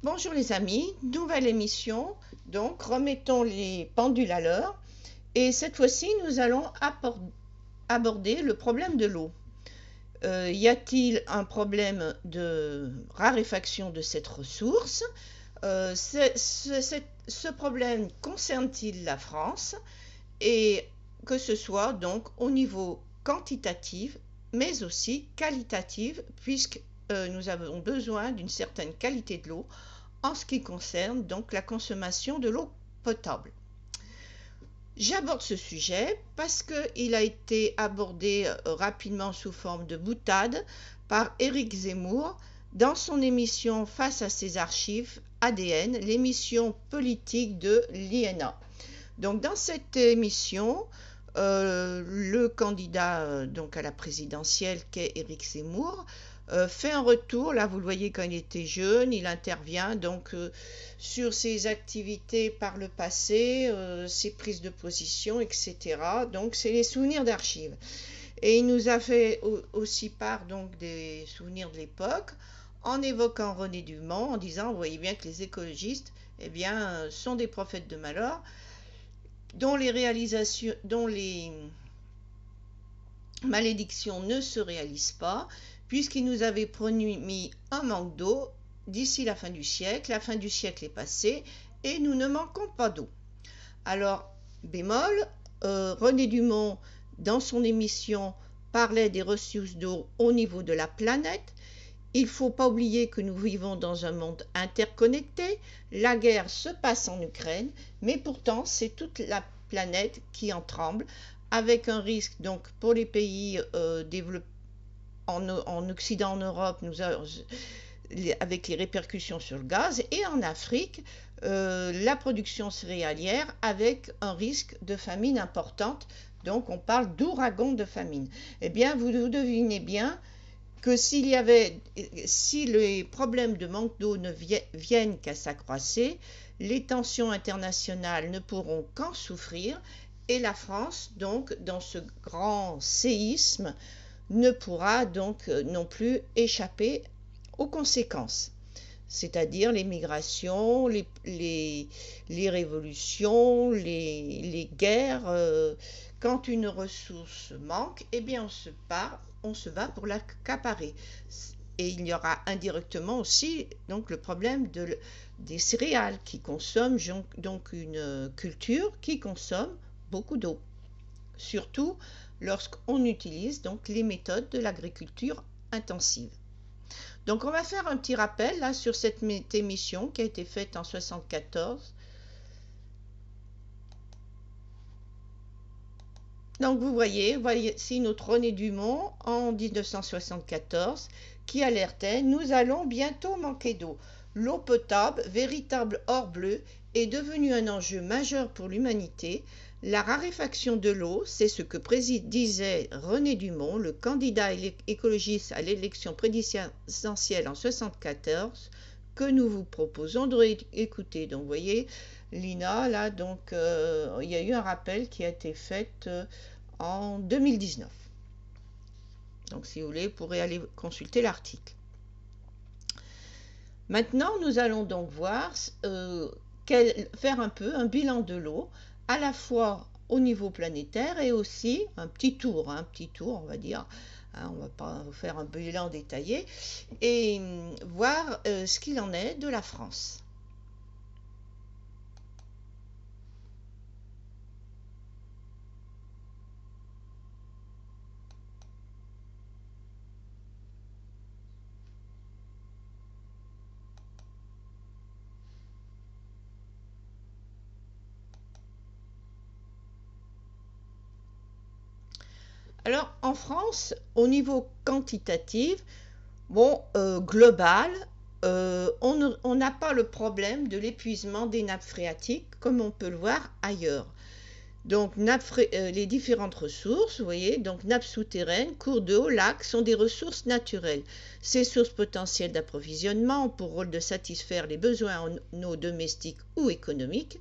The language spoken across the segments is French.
Bonjour les amis, nouvelle émission, donc remettons les pendules à l'heure et cette fois-ci nous allons aborder le problème de l'eau. Y a-t-il un problème de raréfaction de cette ressource? Ce problème concerne-t-il la France? Et que ce soit donc au niveau quantitatif mais aussi qualitatif puisque nous avons besoin d'une certaine qualité de l'eau en ce qui concerne donc la consommation de l'eau potable. J'aborde ce sujet parce qu'il a été abordé rapidement sous forme de boutade par Éric Zemmour dans son émission Face à ses archives ADN, l'émission politique de l'INA. Donc dans cette émission, le candidat donc à la présidentielle qu'est Éric Zemmour fait un retour. Là vous le voyez, quand il était jeune, il intervient donc sur ses activités par le passé, ses prises de position, etc. Donc c'est les souvenirs d'archives. Et il nous a fait aussi part donc des souvenirs de l'époque en évoquant René Dumont, en disant, vous voyez bien que les écologistes sont des prophètes de malheur, dont les malédictions ne se réalisent pas, puisqu'il nous avait promis un manque d'eau d'ici la fin du siècle. La fin du siècle est passée et nous ne manquons pas d'eau. Alors, bémol, René Dumont, dans son émission, parlait des ressources d'eau au niveau de la planète. Il ne faut pas oublier que nous vivons dans un monde interconnecté. La guerre se passe en Ukraine, mais pourtant c'est toute la planète qui en tremble, avec un risque donc pour les pays développés en Occident, en Europe, avec les répercussions sur le gaz, et en Afrique, la production céréalière avec un risque de famine importante. Donc on parle d'ouragan de famine. Eh bien, vous devinez bien que si les problèmes de manque d'eau ne viennent qu'à s'accroître, les tensions internationales ne pourront qu'en souffrir et la France, donc, dans ce grand séisme, ne pourra donc non plus échapper aux conséquences. C'est-à-dire les migrations, les révolutions, les guerres. Quand une ressource manque, eh bien on se bat pour l'accaparer. Et il y aura indirectement aussi donc le problème des céréales qui consomment donc une culture qui consomme beaucoup d'eau. Surtout lorsqu'on utilise donc les méthodes de l'agriculture intensive. Donc on va faire un petit rappel là sur cette émission qui a été faite en 1974. Donc vous voyez ici notre René Dumont en 1974 qui alertait: nous allons bientôt manquer d'eau. L'eau potable, véritable or bleu, est devenue un enjeu majeur pour l'humanité. La raréfaction de l'eau, c'est ce que disait René Dumont, le candidat écologiste à l'élection présidentielle en 1974, que nous vous proposons de réécouter. Donc vous voyez, Lina, là, donc il y a eu un rappel qui a été fait en 2019. Donc si vous voulez, vous pourrez aller consulter l'article. Maintenant, nous allons donc voir, faire un peu un bilan de l'eau, à la fois au niveau planétaire et aussi un petit tour, on va dire. On ne va pas faire un bilan détaillé, et voir ce qu'il en est de la France. Alors en France, au niveau quantitatif, global, on n'a pas le problème de l'épuisement des nappes phréatiques comme on peut le voir ailleurs. Donc les différentes ressources, vous voyez, donc nappes souterraines, cours d'eau, lacs sont des ressources naturelles. Ces sources potentielles d'approvisionnement ont pour rôle de satisfaire les besoins en eau domestiques ou économiques.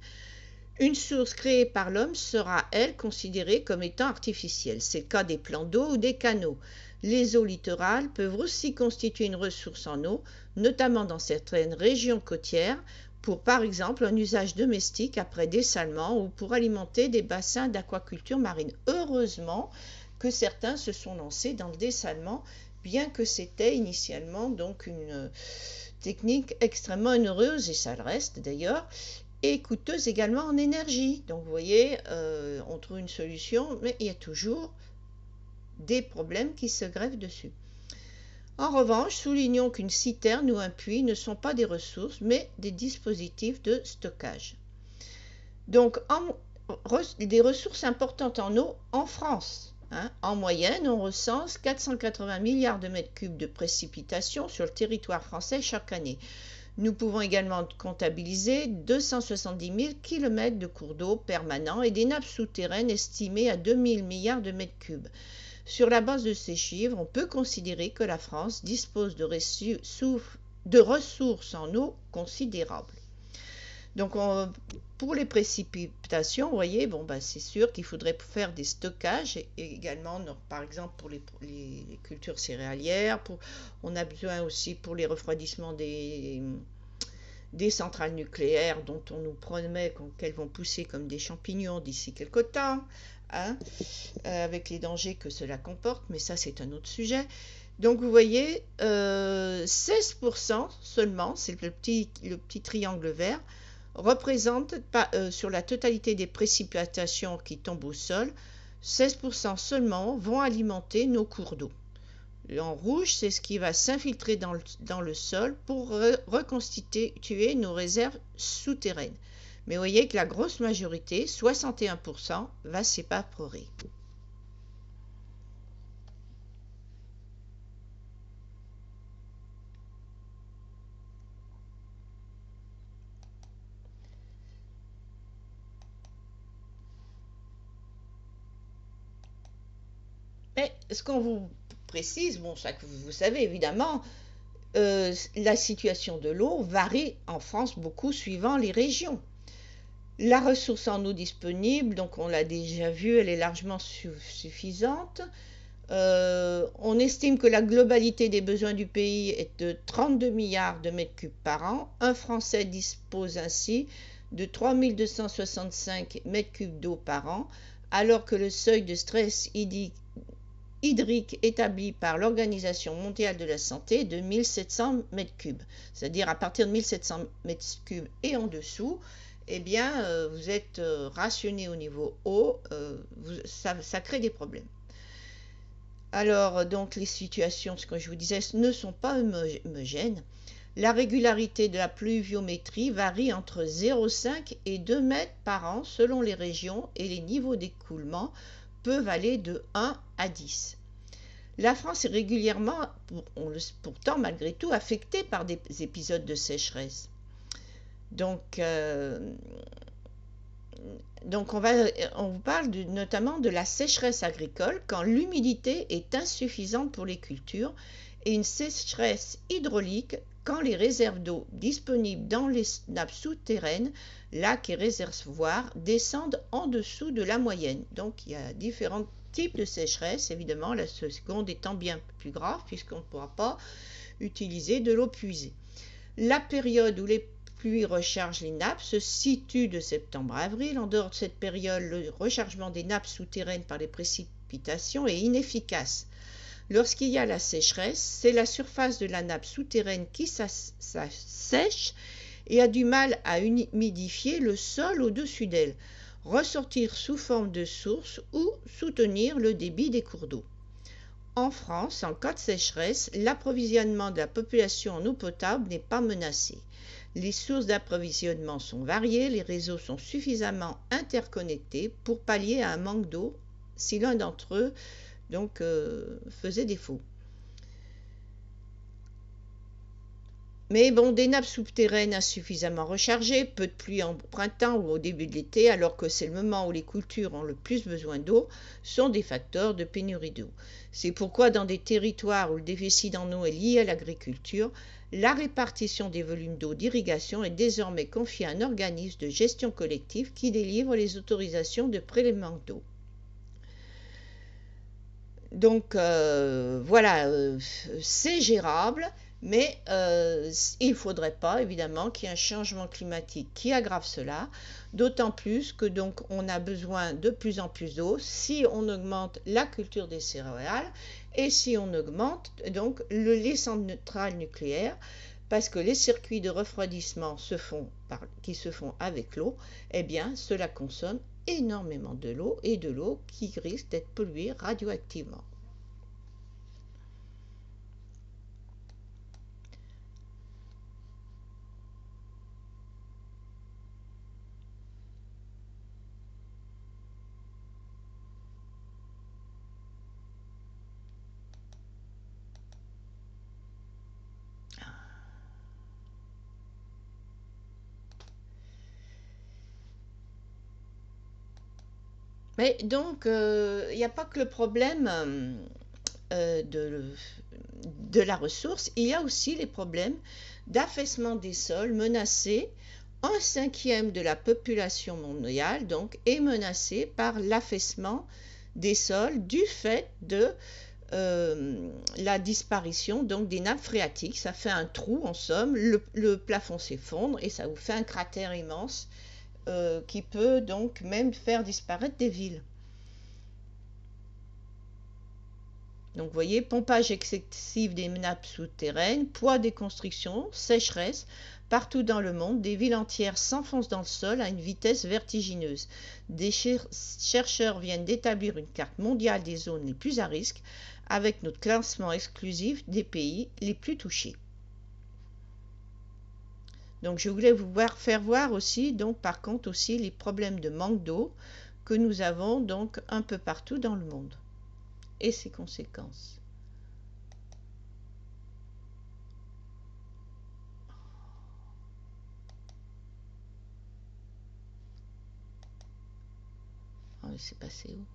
Une source créée par l'homme sera, elle, considérée comme étant artificielle. C'est le cas des plans d'eau ou des canaux. Les eaux littorales peuvent aussi constituer une ressource en eau, notamment dans certaines régions côtières, pour par exemple un usage domestique après dessalement ou pour alimenter des bassins d'aquaculture marine. Heureusement que certains se sont lancés dans le dessalement, bien que c'était initialement donc une technique extrêmement onéreuse, et ça le reste d'ailleurs, et coûteuse également en énergie. Donc vous voyez, on trouve une solution, mais il y a toujours des problèmes qui se greffent dessus. En revanche, soulignons qu'une citerne ou un puits ne sont pas des ressources, mais des dispositifs de stockage. Donc, des ressources importantes en eau en France. En moyenne, on recense 480 milliards de mètres cubes de précipitations sur le territoire français chaque année. Nous pouvons également comptabiliser 270 000 km de cours d'eau permanents et des nappes souterraines estimées à 2 000 milliards de mètres cubes. Sur la base de ces chiffres, on peut considérer que la France dispose de ressources en eau considérables. Donc, pour les précipitations, vous voyez, c'est sûr qu'il faudrait faire des stockages, et également, par exemple, pour les cultures céréalières, on a besoin aussi pour les refroidissements des centrales nucléaires dont on nous promet qu'elles vont pousser comme des champignons d'ici quelque temps, avec les dangers que cela comporte, mais ça c'est un autre sujet. Donc vous voyez, 16% seulement, c'est le petit triangle vert, représente sur la totalité des précipitations qui tombent au sol, 16% seulement vont alimenter nos cours d'eau. En rouge, c'est ce qui va s'infiltrer dans le sol pour reconstituer nos réserves souterraines. Mais vous voyez que la grosse majorité, 61%, va s'évaporer. Mais ce qu'on vous précise, ça que vous savez évidemment, la situation de l'eau varie en France beaucoup suivant les régions. La ressource en eau disponible, donc on l'a déjà vu, elle est largement suffisante. On estime que la globalité des besoins du pays est de 32 milliards de mètres cubes par an. Un Français dispose ainsi de 3 265 mètres cubes d'eau par an, alors que le seuil de stress hydrique établi par l'Organisation mondiale de la santé est de 1700 mètres cubes. C'est-à-dire à partir de 1700 mètres cubes et en dessous, eh bien, vous êtes rationné au niveau eau, ça crée des problèmes. Alors, donc, les situations, ce que je vous disais, ne sont pas homogènes. La régularité de la pluviométrie varie entre 0,5 et 2 mètres par an selon les régions et les niveaux d'écoulement peuvent aller de 1 à 10. La France est régulièrement, pourtant malgré tout, affectée par des épisodes de sécheresse. Donc on vous parle notamment de la sécheresse agricole quand l'humidité est insuffisante pour les cultures et une sécheresse hydraulique quand les réserves d'eau disponibles dans les nappes souterraines, lacs et réservoirs descendent en dessous de la moyenne. Donc il y a différents types de sécheresse, évidemment, la seconde étant bien plus grave puisqu'on ne pourra pas utiliser de l'eau puisée. La période où les pluies rechargent les nappes se situe de septembre à avril. En dehors de cette période, le rechargement des nappes souterraines par les précipitations est inefficace. Lorsqu'il y a la sécheresse, c'est la surface de la nappe souterraine qui sèche et a du mal à humidifier le sol au-dessus d'elle, ressortir sous forme de source ou soutenir le débit des cours d'eau. En France, en cas de sécheresse, l'approvisionnement de la population en eau potable n'est pas menacé. Les sources d'approvisionnement sont variées, les réseaux sont suffisamment interconnectés pour pallier à un manque d'eau si l'un d'entre eux faisait défaut. Mais des nappes souterraines insuffisamment rechargées, peu de pluie en printemps ou au début de l'été, alors que c'est le moment où les cultures ont le plus besoin d'eau, sont des facteurs de pénurie d'eau. C'est pourquoi dans des territoires où le déficit en eau est lié à l'agriculture, la répartition des volumes d'eau d'irrigation est désormais confiée à un organisme de gestion collective qui délivre les autorisations de prélèvement d'eau. Donc voilà, c'est gérable, mais il ne faudrait pas évidemment qu'il y ait un changement climatique qui aggrave cela, d'autant plus que donc on a besoin de plus en plus d'eau si on augmente la culture des céréales et si on augmente donc les centrales nucléaires, parce que les circuits de refroidissement qui se font avec l'eau, eh bien cela consomme énormément de l'eau et de l'eau qui risque d'être polluée radioactivement. Mais donc, il n'y a pas que le problème de la ressource, il y a aussi les problèmes d'affaissement des sols menacés. Un cinquième de la population mondiale donc est menacée par l'affaissement des sols du fait de la disparition donc des nappes phréatiques. Ça fait un trou en somme, le plafond s'effondre et ça vous fait un cratère immense qui peut donc même faire disparaître des villes. Donc vous voyez, pompage excessif des nappes souterraines, poids des constructions, sécheresse, partout dans le monde, des villes entières s'enfoncent dans le sol à une vitesse vertigineuse. Des chercheurs viennent d'établir une carte mondiale des zones les plus à risque, avec notre classement exclusif des pays les plus touchés. Donc je voulais vous faire voir aussi, donc par contre aussi les problèmes de manque d'eau que nous avons donc un peu partout dans le monde et ses conséquences. Oh, c'est passé où?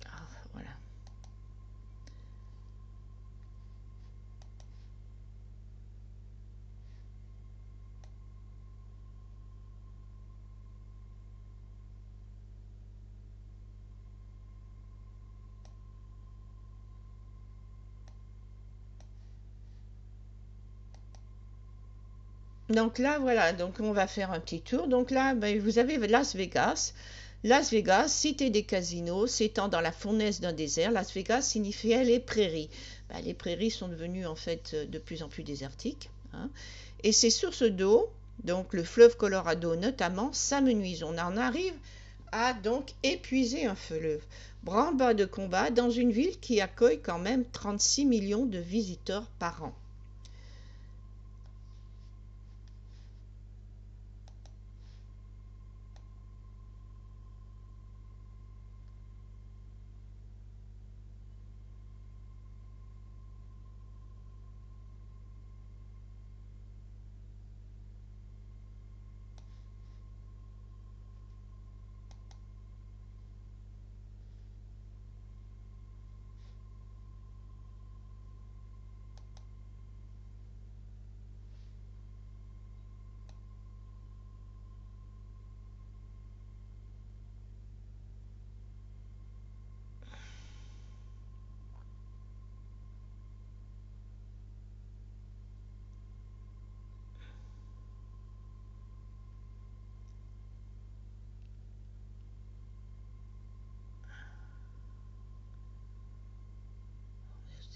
Ah, voilà. Donc là, voilà, donc on va faire un petit tour. Donc là, ben, vous avez Las Vegas. Las Vegas, cité des casinos, s'étend dans la fournaise d'un désert. Las Vegas signifiait les prairies. Ben, les prairies sont devenues en fait de plus en plus désertiques, hein. Et ces sources d'eau, donc le fleuve Colorado notamment, s'amenuisent. On en arrive à donc épuiser un fleuve. Branle-bas de combat dans une ville qui accueille quand même 36 millions de visiteurs par an.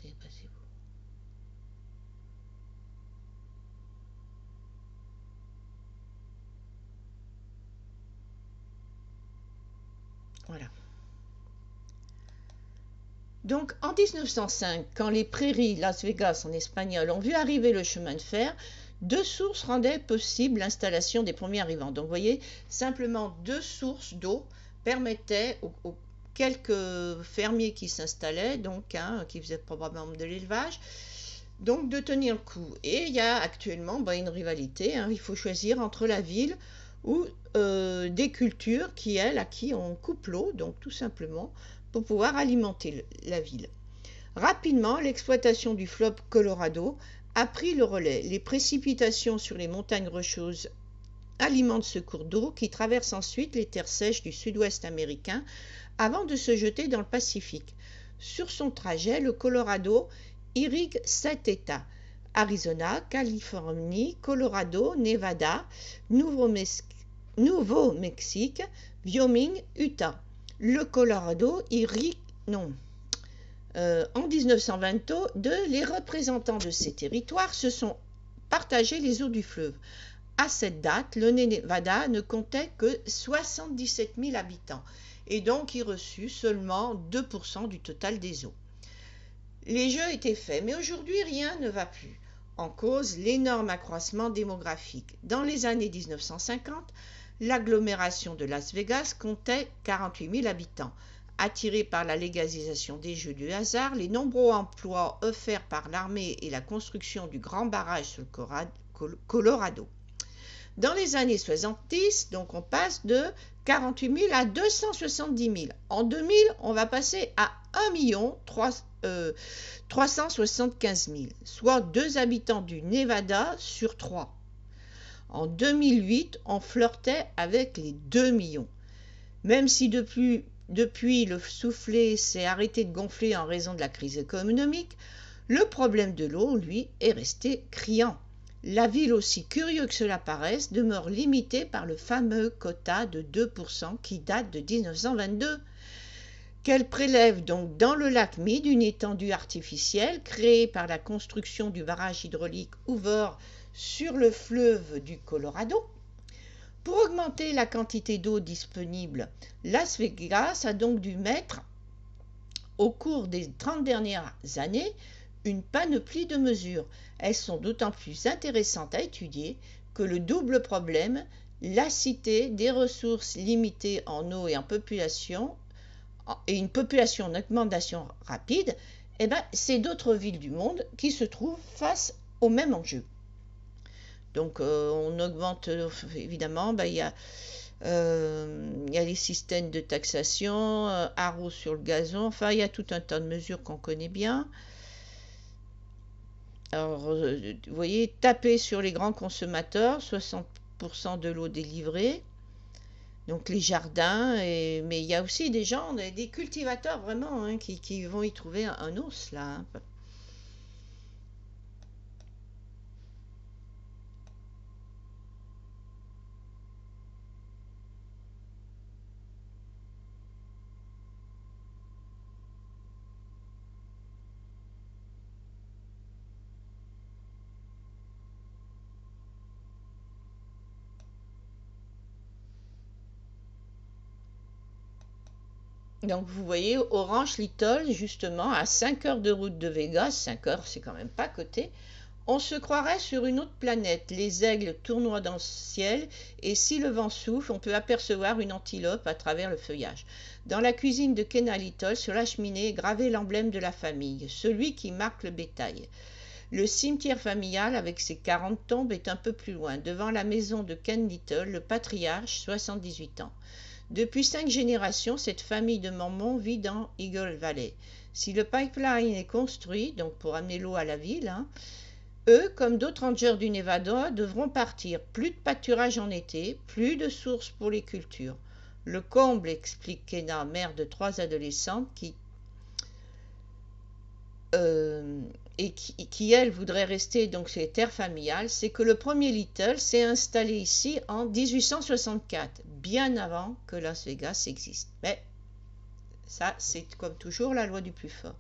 C'est passé où? Voilà. Donc en 1905, quand les prairies Las Vegas en espagnol ont vu arriver le chemin de fer, 2 sources rendaient possible l'installation des premiers arrivants. Donc vous voyez, simplement 2 sources d'eau permettaient aux quelques fermiers qui s'installaient, donc qui faisaient probablement de l'élevage, donc de tenir le coup. Et il y a actuellement une rivalité, il faut choisir entre la ville ou des cultures à qui on coupe l'eau, donc tout simplement pour pouvoir alimenter la ville. Rapidement, l'exploitation du fleuve Colorado a pris le relais. Les précipitations sur les montagnes rocheuses alimentent ce cours d'eau qui traverse ensuite les terres sèches du sud-ouest américain avant de se jeter dans le Pacifique. Sur son trajet, le Colorado irrigue 7 États: Arizona, Californie, Colorado, Nevada, Nouveau-Mexique, Wyoming, Utah. Le Colorado irrigue... En 1922, les représentants de ces territoires se sont partagés les eaux du fleuve. À cette date, le Nevada ne comptait que 77 000 habitants et donc il reçut seulement 2% du total des eaux. Les jeux étaient faits, mais aujourd'hui rien ne va plus. En cause, l'énorme accroissement démographique. Dans les années 1950, l'agglomération de Las Vegas comptait 48 000 habitants. Attirés par la légalisation des jeux du hasard, les nombreux emplois offerts par l'armée et la construction du grand barrage sur le Colorado. Dans les années 70, donc on passe de 48 000 à 270 000. En 2000, on va passer à 1 375 000, soit 2 habitants du Nevada sur 3. En 2008, on flirtait avec les 2 millions. Même si depuis le soufflet s'est arrêté de gonfler en raison de la crise économique, le problème de l'eau, lui, est resté criant. La ville, aussi curieux que cela paraisse, demeure limitée par le fameux quota de 2% qui date de 1922, qu'elle prélève donc dans le lac Mead, une étendue artificielle créée par la construction du barrage hydraulique Hoover sur le fleuve du Colorado. Pour augmenter la quantité d'eau disponible, Las Vegas a donc dû mettre, au cours des 30 dernières années, une panoplie de mesures. Elles sont d'autant plus intéressantes à étudier que le double problème, la cité des ressources limitées en eau et en population, et une population en augmentation rapide, c'est d'autres villes du monde qui se trouvent face au même enjeu. Donc on augmente, évidemment, il y a les systèmes de taxation, haro sur le gazon, enfin il y a tout un tas de mesures qu'on connaît bien. Alors, vous voyez, taper sur les grands consommateurs, 60% de l'eau délivrée, donc les jardins, mais il y a aussi des gens, des cultivateurs vraiment, qui vont y trouver un os là. Donc vous voyez, Orange Little, justement, à 5 heures de route de Vegas, 5 heures c'est quand même pas à côté, on se croirait sur une autre planète. Les aigles tournoient dans le ciel et si le vent souffle, on peut apercevoir une antilope à travers le feuillage. Dans la cuisine de Kenna Little, sur la cheminée, est gravé l'emblème de la famille, celui qui marque le bétail. Le cimetière familial avec ses 40 tombes est un peu plus loin, devant la maison de Ken Little, le patriarche, 78 ans. Depuis 5 générations, cette famille de Mormons vit dans Eagle Valley. Si le pipeline est construit, donc pour amener l'eau à la ville, eux, comme d'autres rangers du Nevada, devront partir. Plus de pâturage en été, plus de sources pour les cultures. Le comble, explique Kenna, mère de 3 adolescentes, qui elle voudrait rester donc sur les terres familiales, c'est que le premier Little s'est installé ici en 1864, bien avant que Las Vegas existe. Mais ça, c'est comme toujours la loi du plus fort.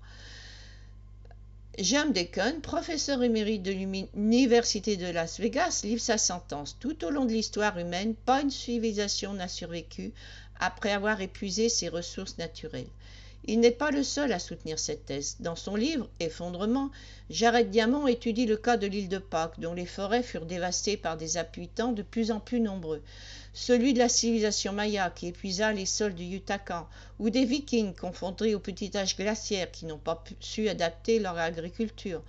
James Deacon, professeur émérite de l'Université de Las Vegas, livre sa sentence. Tout au long de l'histoire humaine, pas une civilisation n'a survécu après avoir épuisé ses ressources naturelles. Il n'est pas le seul à soutenir cette thèse. Dans son livre « Effondrement », Jared Diamond étudie le cas de l'île de Pâques, dont les forêts furent dévastées par des habitants de plus en plus nombreux, celui de la civilisation maya qui épuisa les sols du Yucatan, ou des Vikings confrontés au petit âge glaciaire qui n'ont pas su adapter leur agriculture.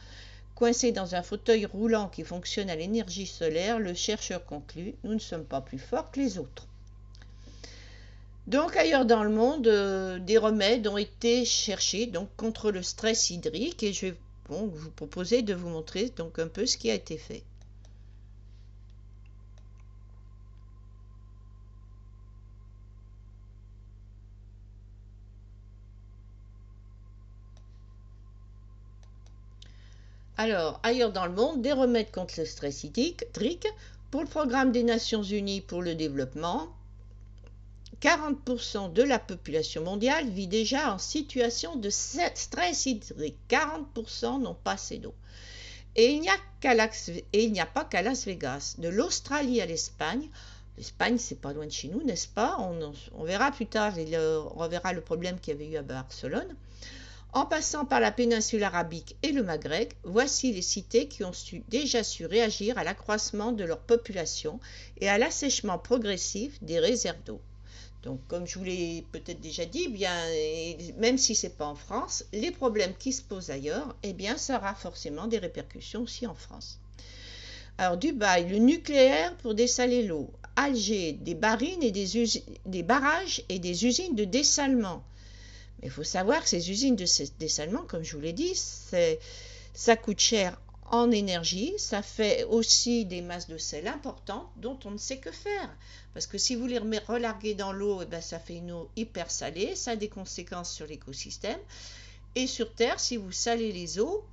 Coincé dans un fauteuil roulant qui fonctionne à l'énergie solaire, le chercheur conclut « Nous ne sommes pas plus forts que les autres ». Donc ailleurs dans le monde, des remèdes ont été cherchés donc, contre le stress hydrique et je vais vous proposer de vous montrer donc, un peu ce qui a été fait. Alors, ailleurs dans le monde, des remèdes contre le stress hydrique pour le programme des Nations Unies pour le développement. 40% de la population mondiale vit déjà en situation de stress hydrique. 40% n'ont pas assez d'eau. Et il n'y a pas qu'à Las Vegas. De l'Australie à l'Espagne, l'Espagne c'est pas loin de chez nous, n'est-ce pas? On verra plus tard, on reverra le problème qu'il y avait eu à Barcelone. En passant par la péninsule arabique et le Maghreb, voici les cités qui ont déjà su réagir à l'accroissement de leur population et à l'assèchement progressif des réserves d'eau. Donc, comme je vous l'ai peut-être déjà dit, bien, même si ce n'est pas en France, les problèmes qui se posent ailleurs, eh bien, ça aura forcément des répercussions aussi en France. Alors, Dubaï, le nucléaire pour dessaler l'eau. Alger, des barrages et des usines de dessalement. Mais il faut savoir que ces usines de dessalement, comme je vous l'ai dit, ça coûte cher en énergie, ça fait aussi des masses de sel importantes dont on ne sait que faire. Parce que si vous les relarguez dans l'eau, ça fait une eau hyper salée, ça a des conséquences sur l'écosystème. Et sur Terre, si vous salez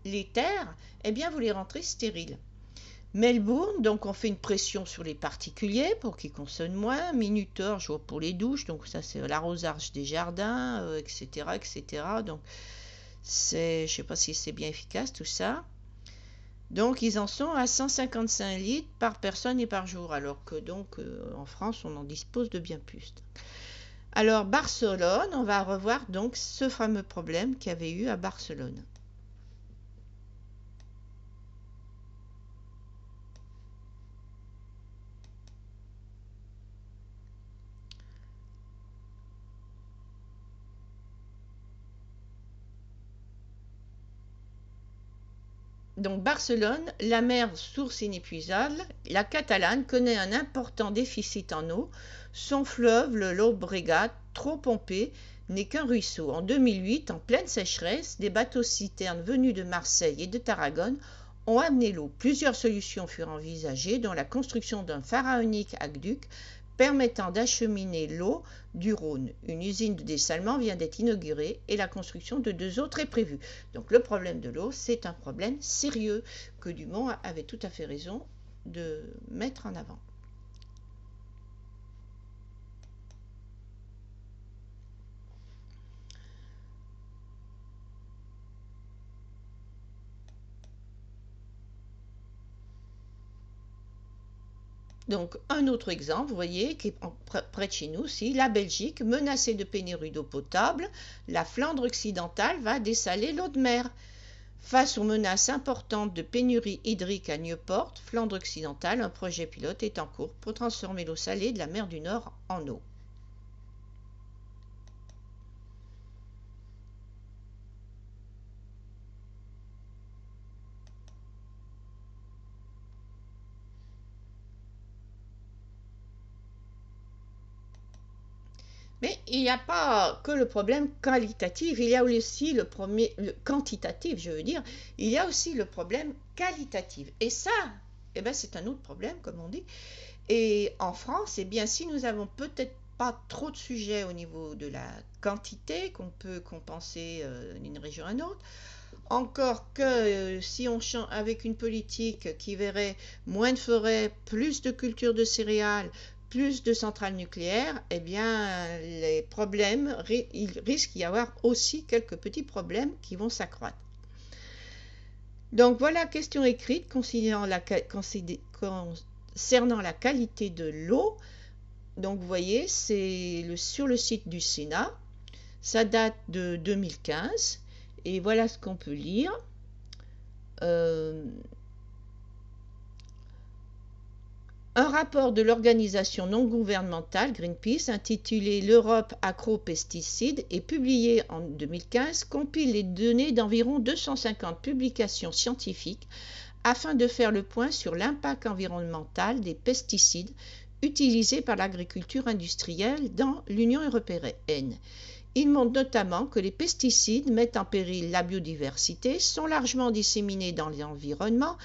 les terres, eh bien vous les rentrez stériles. Melbourne, donc on fait une pression sur les particuliers pour qu'ils consomment moins, minuteur, jour pour les douches, donc ça c'est l'arrosage des jardins, etc., etc. Donc je ne sais pas si c'est bien efficace tout ça. Donc ils en sont à 155 litres par personne et par jour, alors que donc en France on en dispose de bien plus. Alors Barcelone, on va revoir donc ce fameux problème qu'il y avait eu à Barcelone. Donc Barcelone, la mer source inépuisable, la Catalane connaît un important déficit en eau. Son fleuve, le Llobregat, trop pompé, n'est qu'un ruisseau. En 2008, en pleine sécheresse, des bateaux-citernes venus de Marseille et de Tarragone ont amené l'eau. Plusieurs solutions furent envisagées, dont la construction d'un pharaonique aqueduc permettant d'acheminer l'eau du Rhône. Une usine de dessalement vient d'être inaugurée et la construction de 2 autres est prévue. Donc le problème de l'eau, c'est un problème sérieux que Dumont avait tout à fait raison de mettre en avant. Donc un autre exemple, vous voyez, qui est près de chez nous aussi, la Belgique, menacée de pénurie d'eau potable, la Flandre occidentale va dessaler l'eau de mer. Face aux menaces importantes de pénurie hydrique à Nieuport, Flandre occidentale, un projet pilote est en cours pour transformer l'eau salée de la mer du Nord en eau. Mais il n'y a pas que le problème qualitatif, il y a aussi le quantitatif, je veux dire, il y a aussi le problème qualitatif. Et ça, eh ben, c'est un autre problème, comme on dit. Et en France, eh bien, si nous n'avons peut-être pas trop de sujets au niveau de la quantité qu'on peut compenser d'une région à une autre, encore que si on change avec une politique qui verrait moins de forêts, plus de cultures de céréales, plus de centrales nucléaires, eh bien, les problèmes, il risque d'y avoir aussi quelques petits problèmes qui vont s'accroître. Donc voilà, question écrite concernant la qualité de l'eau. Donc vous voyez, c'est sur le site du Sénat. Ça date de 2015 et voilà ce qu'on peut lire. Un rapport de l'organisation non gouvernementale Greenpeace intitulé L'Europe accro aux pesticides et publié en 2015 compile les données d'environ 250 publications scientifiques afin de faire le point sur l'impact environnemental des pesticides utilisés par l'agriculture industrielle dans l'Union européenne. Il montre notamment que les pesticides mettent en péril la biodiversité, sont largement disséminés dans l'environnement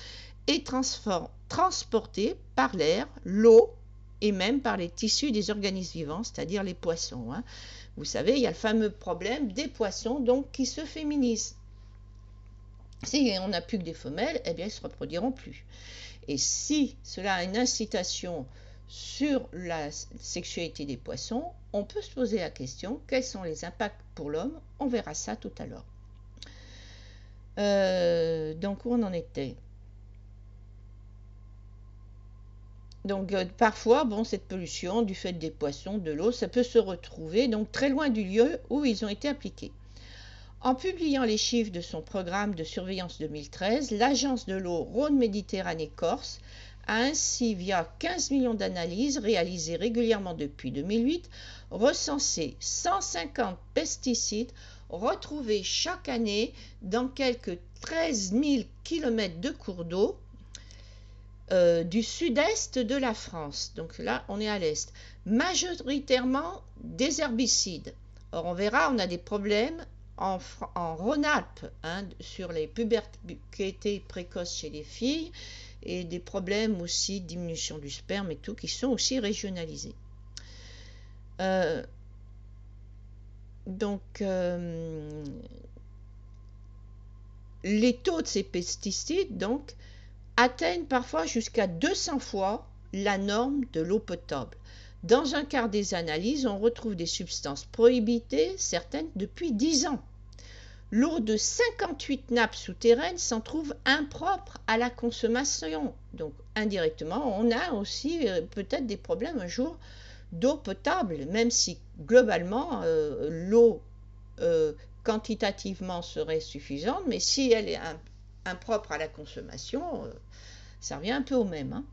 et transportés par l'air, l'eau et même par les tissus des organismes vivants, c'est-à-dire les poissons. Vous savez, il y a le fameux problème des poissons donc, qui se féminisent. Si on n'a plus que des femelles, eh bien, ils ne se reproduiront plus. Et si cela a une incitation sur la sexualité des poissons, on peut se poser la question, quels sont les impacts pour l'homme? On verra ça tout à l'heure. Donc, où on en était? Donc parfois, cette pollution du fait des poissons, de l'eau, ça peut se retrouver donc très loin du lieu où ils ont été appliqués. En publiant les chiffres de son programme de surveillance 2013, l'agence de l'eau Rhône-Méditerranée-Corse a ainsi, via 15 millions d'analyses réalisées régulièrement depuis 2008, recensé 150 pesticides retrouvés chaque année dans quelques 13 000 km de cours d'eau du sud-est de la France. Donc là, on est à l'est. Majoritairement des herbicides. Or, on verra, on a des problèmes en Rhône-Alpes sur les pubertés précoces chez les filles et des problèmes aussi de diminution du sperme et tout qui sont aussi régionalisés. Les taux de ces pesticides donc atteignent parfois jusqu'à 200 fois la norme de l'eau potable. Dans un quart des analyses, on retrouve des substances prohibées, certaines depuis 10 ans. L'eau de 58 nappes souterraines s'en trouve impropre à la consommation. Donc indirectement, on a aussi peut-être des problèmes un jour d'eau potable, même si globalement l'eau quantitativement serait suffisante, mais si elle est impropre à la consommation, ça revient un peu au même.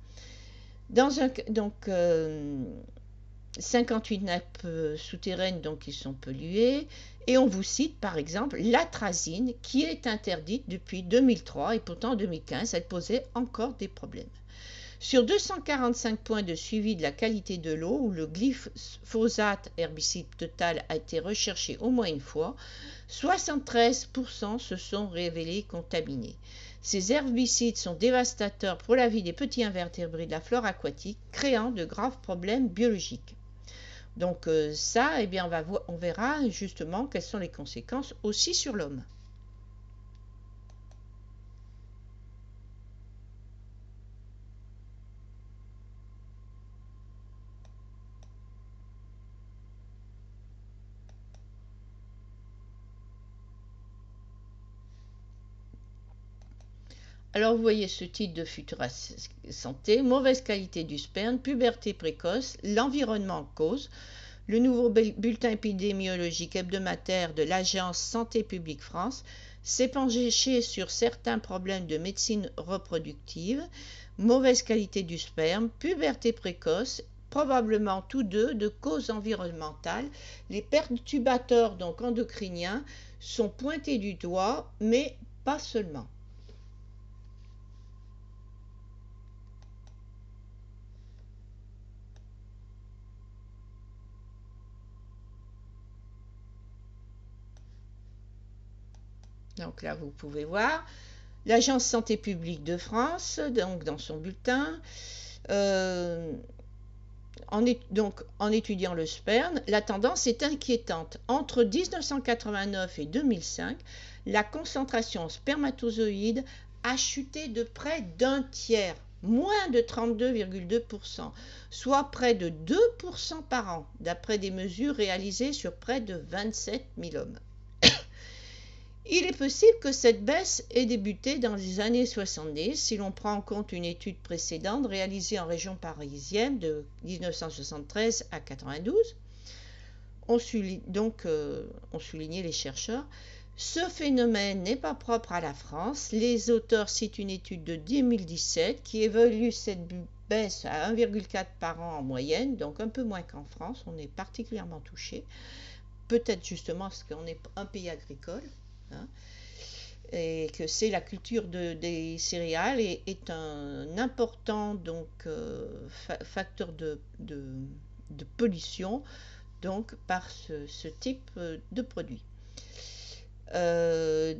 58 nappes souterraines donc qui sont polluées, et on vous cite par exemple l'atrazine qui est interdite depuis 2003 et pourtant en 2015 elle posait encore des problèmes. Sur 245 points de suivi de la qualité de l'eau où le glyphosate, herbicide total, a été recherché au moins une fois, 73% se sont révélés contaminés. Ces herbicides sont dévastateurs pour la vie des petits invertébrés de la flore aquatique, créant de graves problèmes biologiques. Donc ça, on verra justement quelles sont les conséquences aussi sur l'homme. Alors vous voyez ce titre de Futura Santé, mauvaise qualité du sperme, puberté précoce, l'environnement en cause. Le nouveau bulletin épidémiologique hebdomadaire de l'Agence Santé publique France s'est penché sur certains problèmes de médecine reproductive, mauvaise qualité du sperme, puberté précoce, probablement tous deux de cause environnementale. Les perturbateurs donc endocriniens sont pointés du doigt, mais pas seulement. Donc là, vous pouvez voir l'Agence Santé publique de France, donc dans son bulletin, en étudiant le sperme, la tendance est inquiétante. Entre 1989 et 2005, la concentration en spermatozoïdes a chuté de près d'un tiers, moins de 32,2%, soit près de 2% par an, d'après des mesures réalisées sur près de 27 000 hommes. Il est possible que cette baisse ait débuté dans les années 70 si l'on prend en compte une étude précédente réalisée en région parisienne de 1973 à 92. ont souligné les chercheurs, ce phénomène n'est pas propre à la France. Les auteurs citent une étude de 2017 qui évalue cette baisse à 1,4 par an en moyenne, donc un peu moins qu'en France. On est particulièrement touché, peut-être justement parce qu'on est un pays agricole, hein, et que c'est la culture des céréales est un important facteur de pollution donc par ce type de produit. C'est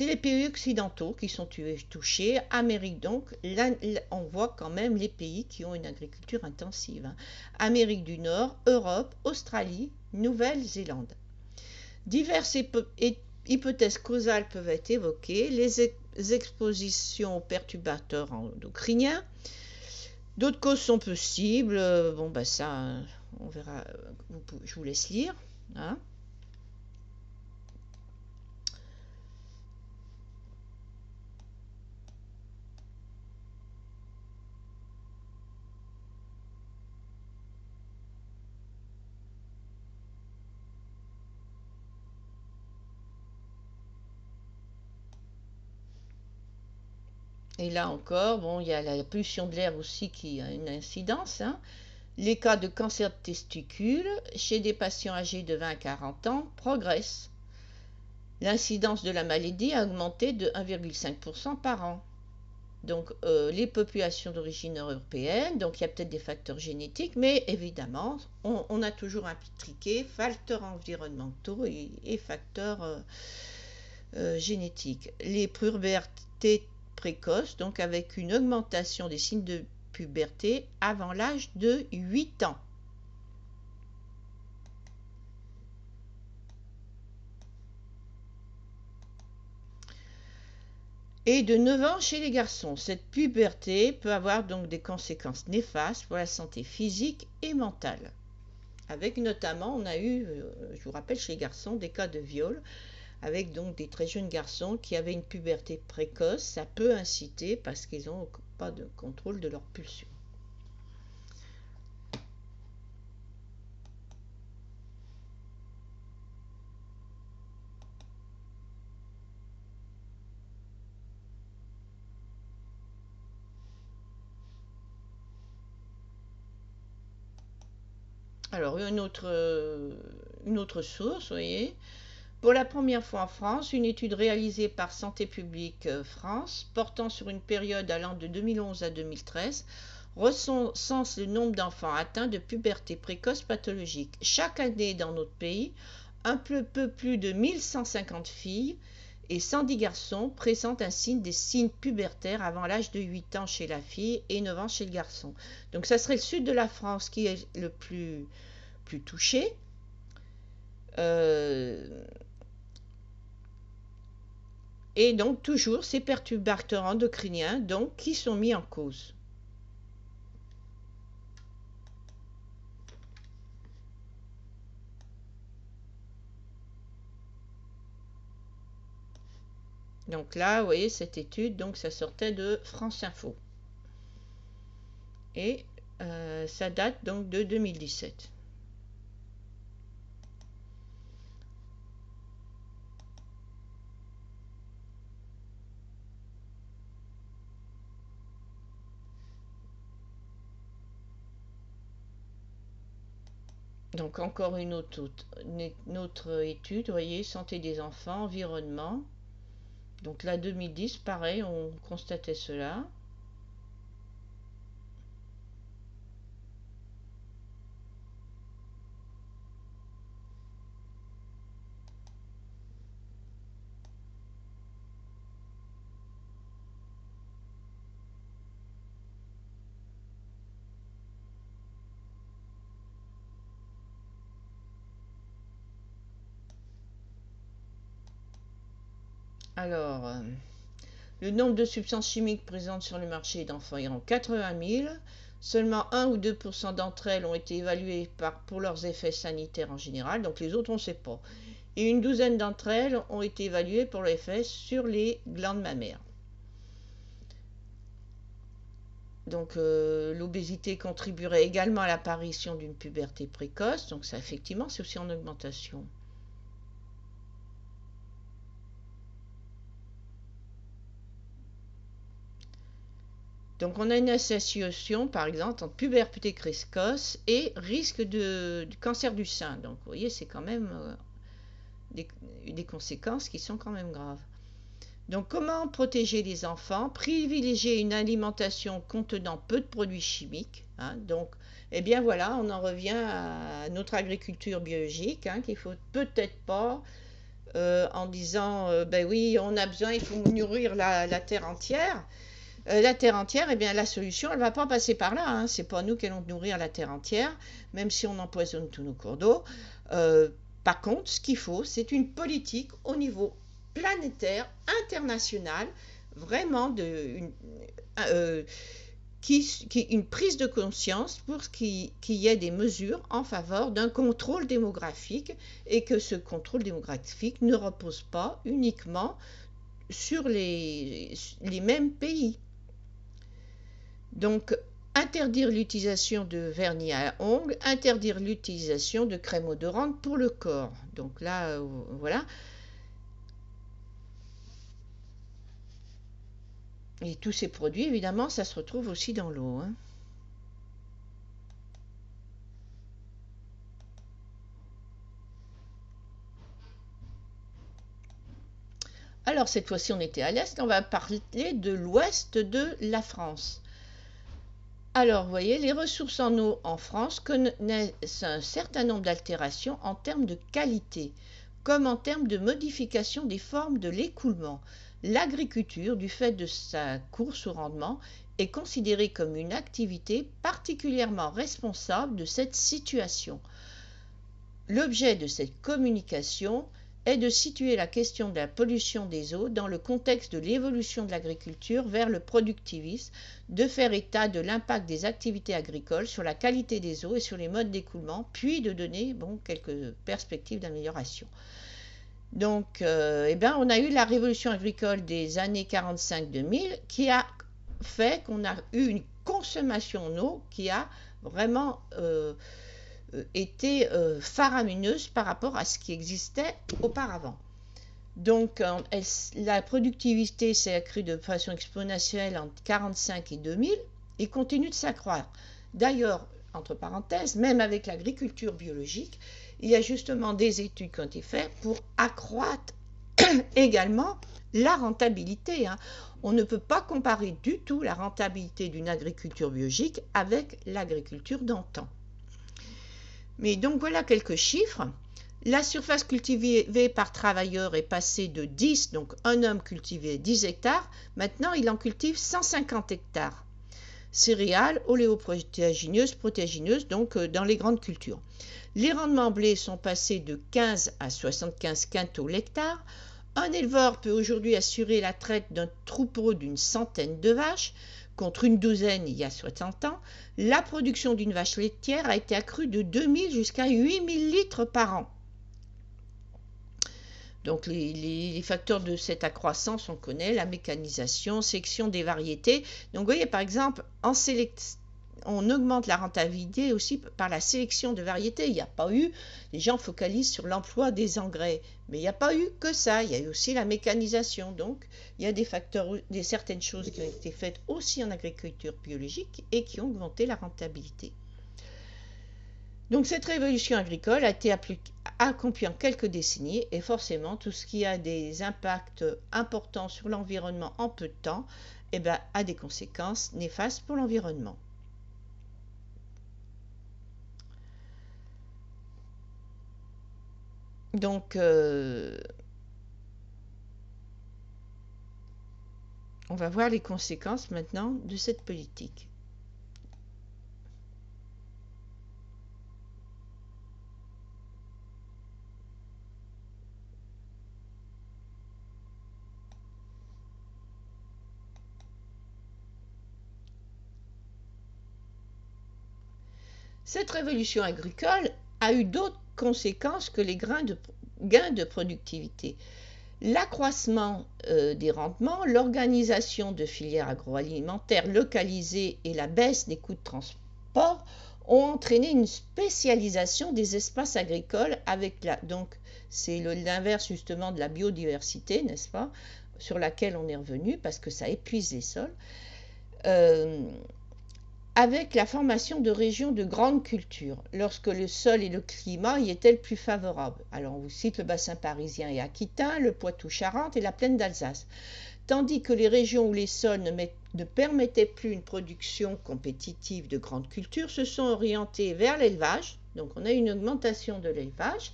les pays occidentaux qui sont touchés. Amérique, donc, là, on voit quand même les pays qui ont une agriculture intensive, hein. Amérique du Nord, Europe, Australie, Nouvelle-Zélande. Diverses hypothèses causales peuvent être évoquées. Les expositions aux perturbateurs endocriniens. D'autres causes sont possibles. Ça, on verra. Je vous laisse lire, hein. Et là encore, il y a la pollution de l'air aussi qui a une incidence, hein. Les cas de cancer de testicules chez des patients âgés de 20 à 40 ans progressent. L'incidence de la maladie a augmenté de 1,5% par an. Donc, les populations d'origine européenne, donc il y a peut-être des facteurs génétiques, mais évidemment, on a toujours impliqué facteurs environnementaux et facteurs génétiques. Les pubertés précoces, donc avec une augmentation des signes de puberté avant l'âge de 8 ans. Et de 9 ans chez les garçons. Cette puberté peut avoir donc des conséquences néfastes pour la santé physique et mentale. Avec notamment, on a eu, je vous rappelle, chez les garçons, des cas de viol, avec donc des très jeunes garçons qui avaient une puberté précoce. Ça peut inciter parce qu'ils n'ont pas de contrôle de leur pulsion. Alors, une autre source, vous voyez. Pour la première fois en France, une étude réalisée par Santé publique France, portant sur une période allant de 2011 à 2013, recense le nombre d'enfants atteints de puberté précoce pathologique. Chaque année dans notre pays, un peu plus de 1150 filles et 110 garçons présentent des signes pubertaires avant l'âge de 8 ans chez la fille et 9 ans chez le garçon. Donc ça serait le sud de la France qui est le plus touché. Et donc toujours ces perturbateurs endocriniens donc, qui sont mis en cause. Donc là, vous voyez cette étude, donc ça sortait de France Info. Et ça date donc de 2017. Donc encore une autre étude, vous voyez, santé des enfants, environnement. Donc là, 2010, pareil, on constatait cela. Alors, le nombre de substances chimiques présentes sur le marché d'enfants est en 80 000. Seulement 1 ou 2% d'entre elles ont été évaluées pour leurs effets sanitaires en général, donc les autres on ne sait pas. Et une douzaine d'entre elles ont été évaluées pour l'effet sur les glandes mammaires. Donc l'obésité contribuerait également à l'apparition d'une puberté précoce. Donc ça, effectivement, c'est aussi en augmentation. Donc on a une association, par exemple, entre puberté précoce et risque du cancer du sein. Donc vous voyez, c'est quand même des conséquences qui sont quand même graves. Donc comment protéger les enfants? Privilégier une alimentation contenant peu de produits chimiques. Hein. Donc, eh bien voilà, on en revient à notre agriculture biologique, hein, qu'il faut peut-être pas en disant, ben oui, on a besoin, il faut nourrir la terre entière. La terre entière, eh bien la solution, elle ne va pas passer par là. Hein. C'est pas nous qui allons nourrir la terre entière, même si on empoisonne tous nos cours d'eau. Par contre, ce qu'il faut, c'est une politique au niveau planétaire, international, vraiment une prise de conscience pour qu'il y ait des mesures en faveur d'un contrôle démographique et que ce contrôle démographique ne repose pas uniquement sur les mêmes pays. Donc, interdire l'utilisation de vernis à ongles, interdire l'utilisation de crème odorante pour le corps. Donc là, voilà. Et tous ces produits, évidemment, ça se retrouve aussi dans l'eau. Hein. Alors, cette fois-ci, on était à l'est, on va parler de l'ouest de la France. Alors, vous voyez, les ressources en eau en France connaissent un certain nombre d'altérations en termes de qualité, comme en termes de modification des formes de l'écoulement. L'agriculture, du fait de sa course au rendement, est considérée comme une activité particulièrement responsable de cette situation. L'objet de cette communication est de situer la question de la pollution des eaux dans le contexte de l'évolution de l'agriculture vers le productivisme, de faire état de l'impact des activités agricoles sur la qualité des eaux et sur les modes d'écoulement, puis de donner quelques perspectives d'amélioration. Donc, on a eu la révolution agricole des années 45-2000 qui a fait qu'on a eu une consommation en eau qui a vraiment était faramineuse par rapport à ce qui existait auparavant. Donc la productivité s'est accrue de façon exponentielle entre 1945 et 2000 et continue de s'accroître. D'ailleurs, entre parenthèses, même avec l'agriculture biologique, il y a justement des études qui ont été faites pour accroître également la rentabilité. Hein. On ne peut pas comparer du tout la rentabilité d'une agriculture biologique avec l'agriculture d'antan. Mais donc voilà quelques chiffres. La surface cultivée par travailleur est passée de 10, donc un homme cultivait 10 hectares. Maintenant, il en cultive 150 hectares. Céréales, oléoprotéagineuses, protéagineuses, donc dans les grandes cultures. Les rendements blés sont passés de 15 à 75 quintaux l'hectare. Un éleveur peut aujourd'hui assurer la traite d'un troupeau d'une centaine de vaches, contre une douzaine il y a 60 ans. La production d'une vache laitière a été accrue de 2000 jusqu'à 8000 litres par an. Donc les facteurs de cette accroissance, on connaît, la mécanisation, sélection des variétés. Donc vous voyez par exemple, on augmente la rentabilité aussi par la sélection de variétés. Il n'y a pas eu, les gens focalisent sur l'emploi des engrais, mais il n'y a pas eu que ça, il y a eu aussi la mécanisation. Donc il y a des facteurs, certaines choses qui ont été faites aussi en agriculture biologique et qui ont augmenté la rentabilité. Donc cette révolution agricole a été accomplie en quelques décennies et forcément tout ce qui a des impacts importants sur l'environnement en peu de temps a des conséquences néfastes pour l'environnement. Donc on va voir les conséquences maintenant de cette politique. Cette révolution agricole a eu d'autres conséquences que les gains de productivité. L'accroissement des rendements, l'organisation de filières agroalimentaires localisées et la baisse des coûts de transport ont entraîné une spécialisation des espaces agricoles donc c'est l'inverse justement de la biodiversité, n'est-ce pas, sur laquelle on est revenu parce que ça épuise les sols, avec la formation de régions de grandes cultures, lorsque le sol et le climat y étaient le plus favorables. Alors on vous cite le bassin parisien et aquitain, le Poitou-Charentes et la plaine d'Alsace. Tandis que les régions où les sols ne permettaient plus une production compétitive de grandes cultures se sont orientées vers l'élevage. Donc on a une augmentation de l'élevage.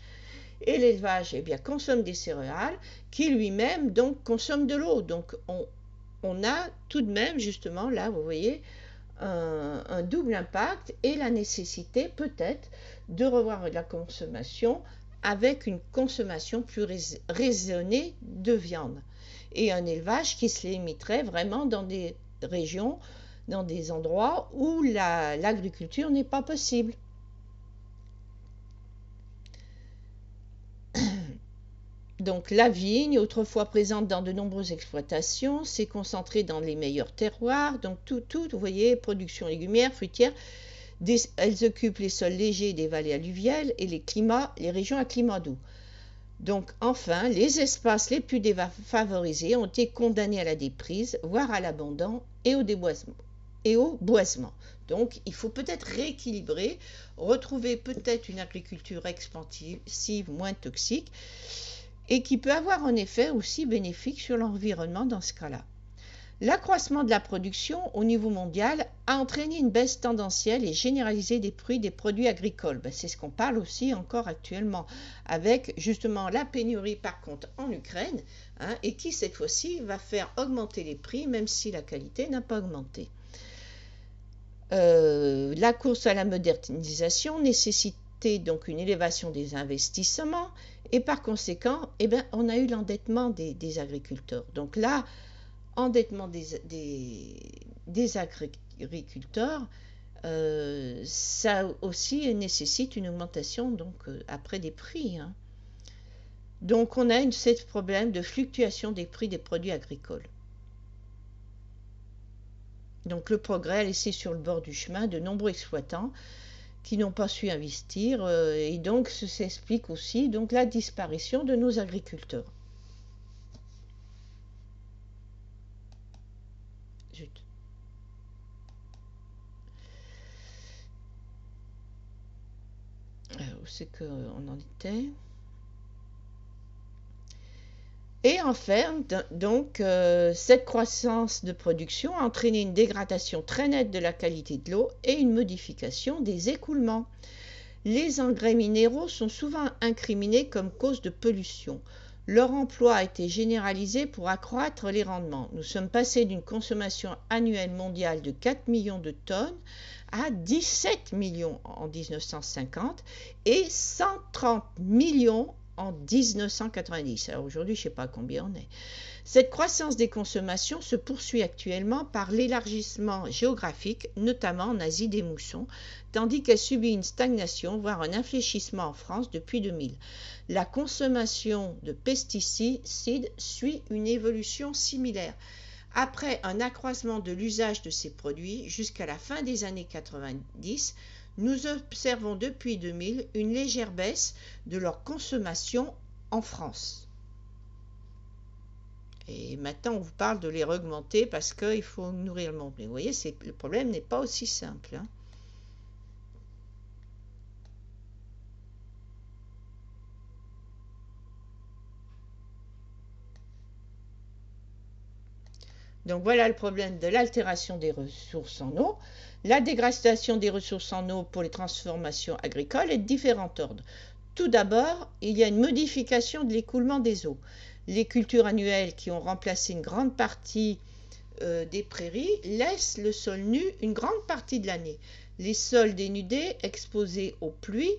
Et l'élevage consomme des céréales qui lui-même donc consomme de l'eau. Donc on a tout de même justement là, vous voyez, un double impact et la nécessité peut-être de revoir la consommation avec une consommation plus raisonnée de viande et un élevage qui se limiterait vraiment dans des régions, dans des endroits où l'agriculture n'est pas possible. Donc la vigne, autrefois présente dans de nombreuses exploitations, s'est concentrée dans les meilleurs terroirs. Donc tout, vous voyez, production légumière, fruitière. Elles occupent les sols légers des vallées alluviales et les régions à climat doux. Donc enfin, les espaces les plus défavorisés ont été condamnés à la déprise, voire à l'abandon et au boisement. Donc il faut peut-être rééquilibrer, retrouver peut-être une agriculture expansive, moins toxique, et qui peut avoir un effet aussi bénéfique sur l'environnement dans ce cas-là. L'accroissement de la production au niveau mondial a entraîné une baisse tendancielle et généralisée des prix des produits agricoles. C'est ce qu'on parle aussi encore actuellement, avec justement la pénurie par contre en Ukraine, et qui cette fois-ci va faire augmenter les prix même si la qualité n'a pas augmenté. La course à la modernisation nécessitait donc une élévation des investissements et par conséquent, on a eu l'endettement des agriculteurs. Donc là, endettement des agriculteurs, ça aussi nécessite une augmentation donc après des prix. Donc on a ce problème de fluctuation des prix des produits agricoles. Donc le progrès a laissé sur le bord du chemin de nombreux exploitants qui n'ont pas su investir et donc ça s'explique aussi donc la disparition de nos agriculteurs. Zut. Où c'est qu'on en était ? Et enfin, donc, cette croissance de production a entraîné une dégradation très nette de la qualité de l'eau et une modification des écoulements. Les engrais minéraux sont souvent incriminés comme cause de pollution. Leur emploi a été généralisé pour accroître les rendements. Nous sommes passés d'une consommation annuelle mondiale de 4 millions de tonnes à 17 millions en 1950 et 130 millions en 1990. Alors aujourd'hui, je ne sais pas combien on est. Cette croissance des consommations se poursuit actuellement par l'élargissement géographique, notamment en Asie des moussons, tandis qu'elle subit une stagnation, voire un infléchissement en France depuis 2000. La consommation de pesticides suit une évolution similaire. Après un accroissement de l'usage de ces produits jusqu'à la fin des années 90, nous observons depuis 2000 une légère baisse de leur consommation en France. Et maintenant, on vous parle de les augmenter parce qu'il faut nourrir le monde. Mais vous voyez, le problème n'est pas aussi simple. Donc voilà le problème de l'altération des ressources en eau. La dégradation des ressources en eau pour les transformations agricoles est de différents ordres. Tout d'abord, il y a une modification de l'écoulement des eaux. Les cultures annuelles qui ont remplacé une grande partie des prairies laissent le sol nu une grande partie de l'année. Les sols dénudés, exposés aux pluies,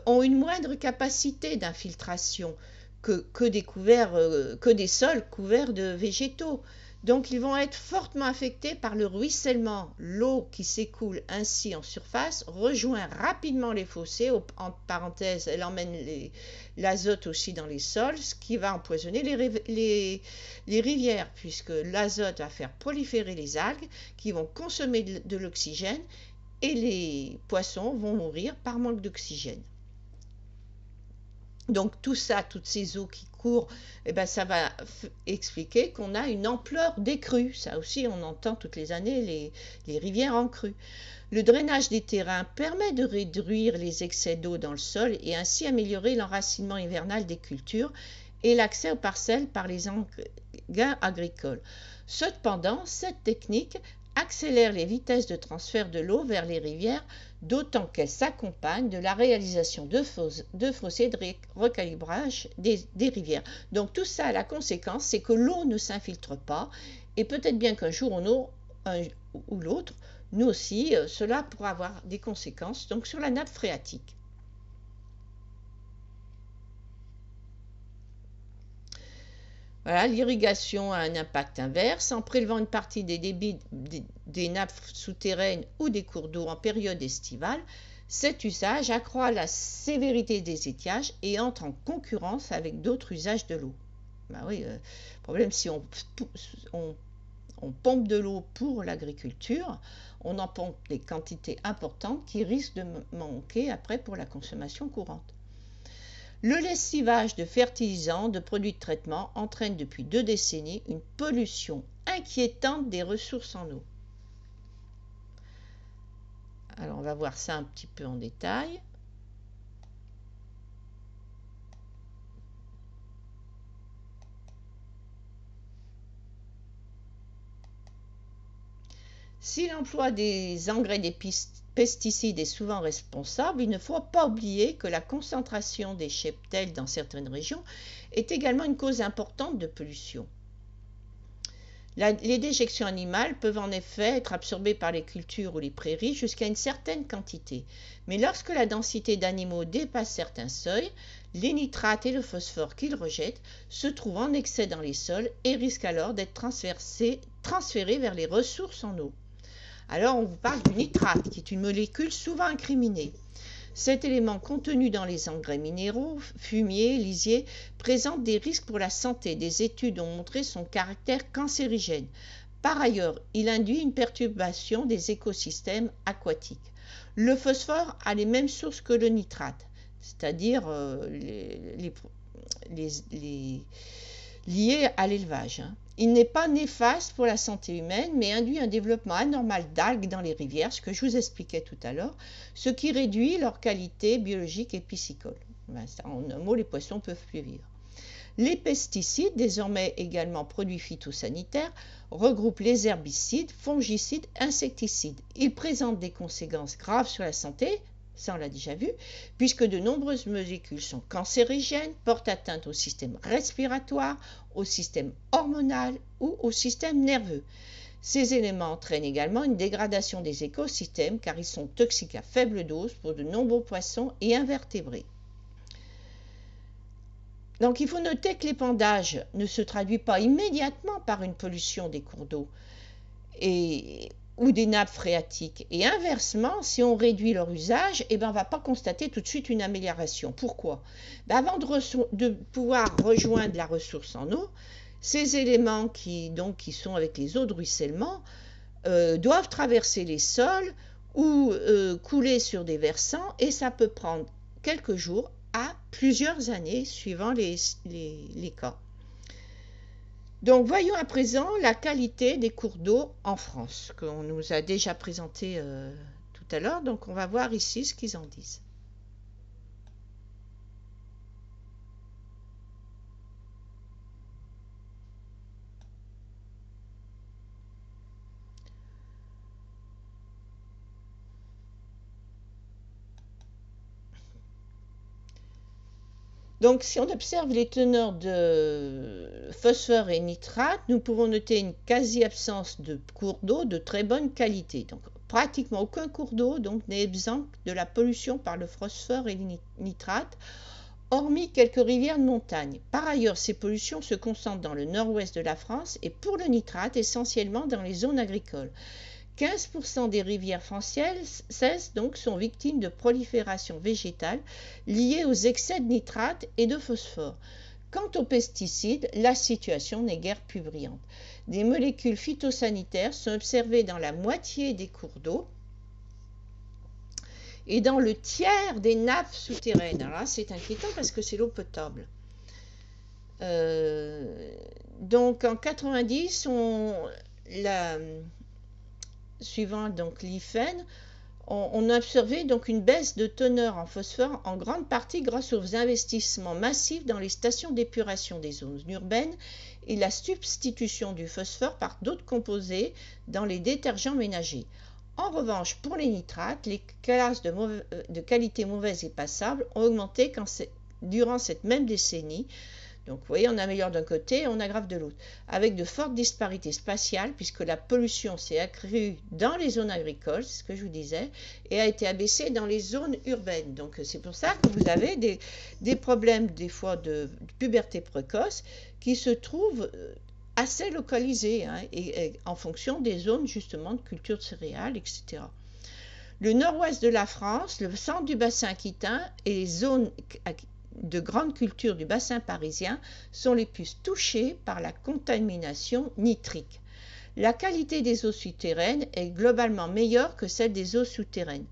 ont une moindre capacité d'infiltration que des sols couverts de végétaux. Donc ils vont être fortement affectés par le ruissellement. L'eau qui s'écoule ainsi en surface rejoint rapidement les fossés. En parenthèse, elle emmène l'azote aussi dans les sols, ce qui va empoisonner les rivières, puisque l'azote va faire proliférer les algues qui vont consommer de l'oxygène et les poissons vont mourir par manque d'oxygène. Donc tout ça, toutes ces eaux qui courent, eh ben, ça va expliquer qu'on a une ampleur des crues. Ça aussi, on entend toutes les années les rivières en crue. Le drainage des terrains permet de réduire les excès d'eau dans le sol et ainsi améliorer l'enracinement hivernal des cultures et l'accès aux parcelles par les engins agricoles. Cependant, cette technique accélère les vitesses de transfert de l'eau vers les rivières, d'autant qu'elle s'accompagne de la réalisation de fossés de recalibrage des rivières. Donc tout ça, la conséquence, c'est que l'eau ne s'infiltre pas, et peut-être bien qu'un jour ou l'autre, nous aussi, cela pourra avoir des conséquences donc, sur la nappe phréatique. Voilà, l'irrigation a un impact inverse. En prélevant une partie des débits des nappes souterraines ou des cours d'eau en période estivale, cet usage accroît la sévérité des étiages et entre en concurrence avec d'autres usages de l'eau. Ben oui, problème, si on pompe de l'eau pour l'agriculture, on en pompe des quantités importantes qui risquent de manquer après pour la consommation courante. Le lessivage de fertilisants, de produits de traitement entraîne depuis 2 décennies une pollution inquiétante des ressources en eau. Alors on va voir ça un petit peu en détail. Si l'emploi des engrais des pesticides est souvent responsable, il ne faut pas oublier que la concentration des cheptels dans certaines régions est également une cause importante de pollution. Les déjections animales peuvent en effet être absorbées par les cultures ou les prairies jusqu'à une certaine quantité. Mais lorsque la densité d'animaux dépasse certains seuils, les nitrates et le phosphore qu'ils rejettent se trouvent en excès dans les sols et risquent alors d'être transférés vers les ressources en eau. Alors on vous parle du nitrate, qui est une molécule souvent incriminée. Cet élément contenu dans les engrais minéraux, fumier, lisier, présente des risques pour la santé. Des études ont montré son caractère cancérigène. Par ailleurs, il induit une perturbation des écosystèmes aquatiques. Le phosphore a les mêmes sources que le nitrate, c'est-à-dire liées à l'élevage. Il n'est pas néfaste pour la santé humaine, mais induit un développement anormal d'algues dans les rivières, ce que je vous expliquais tout à l'heure, ce qui réduit leur qualité biologique et piscicole. En un mot, les poissons ne peuvent plus vivre. Les pesticides, désormais également produits phytosanitaires, regroupent les herbicides, fongicides, insecticides. Ils présentent des conséquences graves sur la santé, ça on l'a déjà vu, puisque de nombreuses molécules sont cancérigènes, portent atteinte au système respiratoire, au système hormonal ou au système nerveux. Ces éléments entraînent également une dégradation des écosystèmes car ils sont toxiques à faible dose pour de nombreux poissons et invertébrés. Donc il faut noter que l'épandage ne se traduit pas immédiatement par une pollution des cours d'eau ou des nappes phréatiques. Et inversement, si on réduit leur usage, on ne va pas constater tout de suite une amélioration. Pourquoi ? Avant de pouvoir rejoindre la ressource en eau, ces éléments qui sont avec les eaux de ruissellement doivent traverser les sols ou couler sur des versants et ça peut prendre quelques jours à plusieurs années suivant les cas. Donc voyons à présent la qualité des cours d'eau en France, qu'on nous a déjà présenté tout à l'heure. Donc on va voir ici ce qu'ils en disent. Donc, si on observe les teneurs de phosphore et nitrate, nous pouvons noter une quasi-absence de cours d'eau de très bonne qualité. Donc, pratiquement aucun cours d'eau n'est exempt de la pollution par le phosphore et le nitrate. hormis quelques rivières de montagne. Par ailleurs, ces pollutions se concentrent dans le nord-ouest de la France et pour le nitrate, essentiellement dans les zones agricoles. 15% des rivières françaises donc sont victimes de prolifération végétale liée aux excès de nitrate et de phosphore. Quant aux pesticides, la situation n'est guère plus brillante. Des molécules phytosanitaires sont observées dans la moitié des cours d'eau et dans le tiers des nappes souterraines. Alors là, c'est inquiétant parce que c'est l'eau potable. Donc en 90, suivant donc l'IFEN, on a observé donc une baisse de teneur en phosphore en grande partie grâce aux investissements massifs dans les stations d'épuration des zones urbaines et la substitution du phosphore par d'autres composés dans les détergents ménagers. En revanche, pour les nitrates, les classes de qualité mauvaise et passable ont augmenté durant cette même décennie. Donc vous voyez, on améliore d'un côté et on aggrave de l'autre, avec de fortes disparités spatiales, puisque la pollution s'est accrue dans les zones agricoles, c'est ce que je vous disais, et a été abaissée dans les zones urbaines. Donc c'est pour ça que vous avez des problèmes des fois de puberté précoce qui se trouvent assez localisés, hein, et en fonction des zones justement de culture de céréales, etc. Le nord-ouest de la France, le centre du bassin aquitain et les zones de grande culture du bassin parisien sont les plus touchés par la contamination nitrique. La qualité des eaux souterraines est globalement meilleure que celle des eaux souterraines.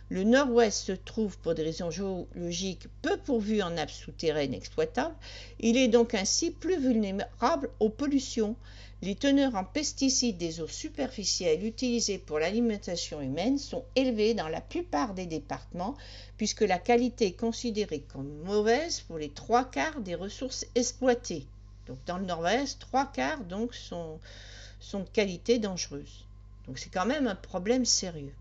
Le nord-ouest se trouve, pour des raisons géologiques, peu pourvu en nappes souterraines exploitables. Il est donc ainsi plus vulnérable aux pollutions. Les teneurs en pesticides des eaux superficielles utilisées pour l'alimentation humaine sont élevées dans la plupart des départements, puisque la qualité est considérée comme mauvaise pour les 3/4 des ressources exploitées. Donc dans le nord-ouest, 3/4 donc sont de qualité dangereuse. Donc c'est quand même un problème sérieux.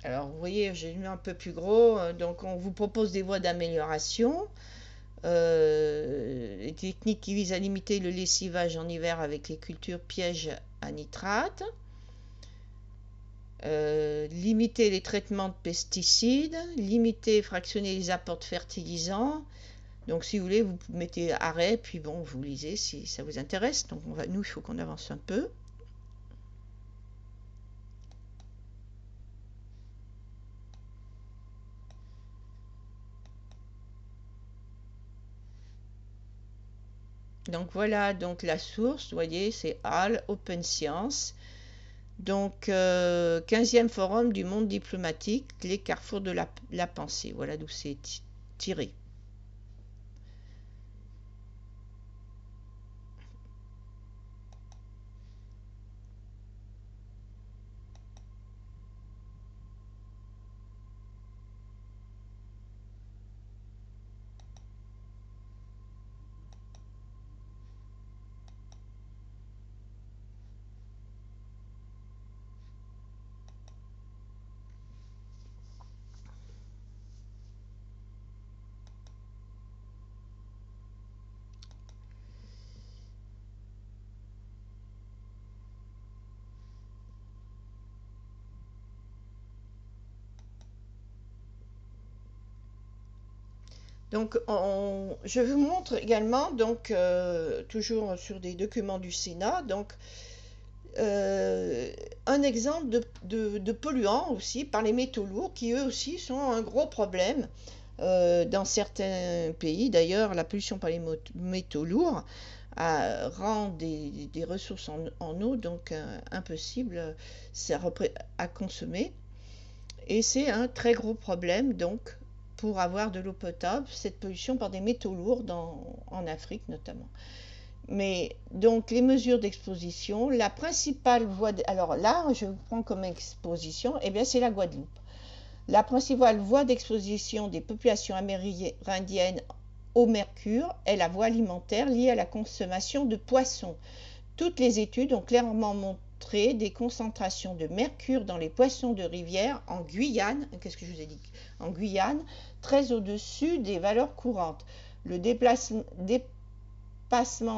Alors, vous voyez, j'ai mis un peu plus gros. Donc, on vous propose des voies d'amélioration. Les techniques qui visent à limiter le lessivage en hiver avec les cultures pièges à nitrate. Limiter les traitements de pesticides. Limiter et fractionner les apports de fertilisants. Donc, si vous voulez, vous mettez arrêt, puis bon, vous lisez si ça vous intéresse. Donc, nous, il faut qu'on avance un peu. Donc voilà, donc la source, vous voyez, c'est HAL, Open Science. Donc, 15e forum du monde diplomatique, les carrefours de la pensée. Voilà d'où c'est tiré. Donc, je vous montre également, donc, toujours sur des documents du Sénat, donc, un exemple de polluants aussi par les métaux lourds qui eux aussi sont un gros problème dans certains pays. D'ailleurs, la pollution par les métaux lourds rend des ressources en eau donc impossible à consommer. Et c'est un très gros problème donc pour avoir de l'eau potable, cette pollution par des métaux lourds en Afrique notamment. Mais donc les mesures d'exposition, la principale voie, alors là je prends comme exposition, eh bien c'est la Guadeloupe. La principale voie d'exposition des populations amérindiennes au mercure est la voie alimentaire liée à la consommation de poissons. Toutes les études ont clairement montré des concentrations de mercure dans les poissons de rivière en Guyane, qu'est-ce que je vous ai dit? En Guyane, très au-dessus des valeurs courantes. Le dépassement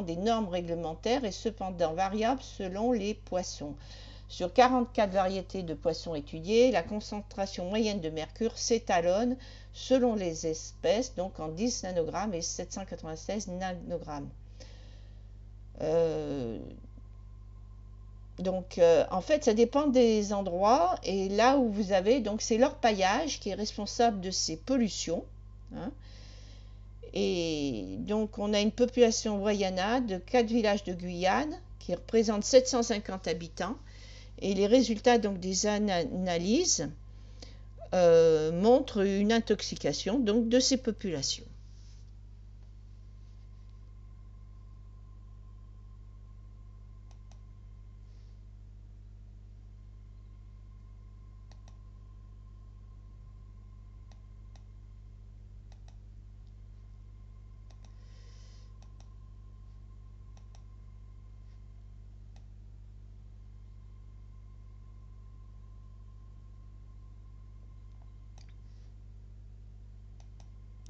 des normes réglementaires est cependant variable selon les poissons. Sur 44 variétés de poissons étudiées, la concentration moyenne de mercure s'étalonne selon les espèces, donc en 10 nanogrammes et 796 nanogrammes. En fait, ça dépend des endroits, et là où vous avez, donc c'est l'orpaillage qui est responsable de ces pollutions, hein. Et donc, on a une population Wayana de 4 villages de Guyane qui représentent 750 habitants. Et les résultats donc, des analyses montrent une intoxication donc, de ces populations.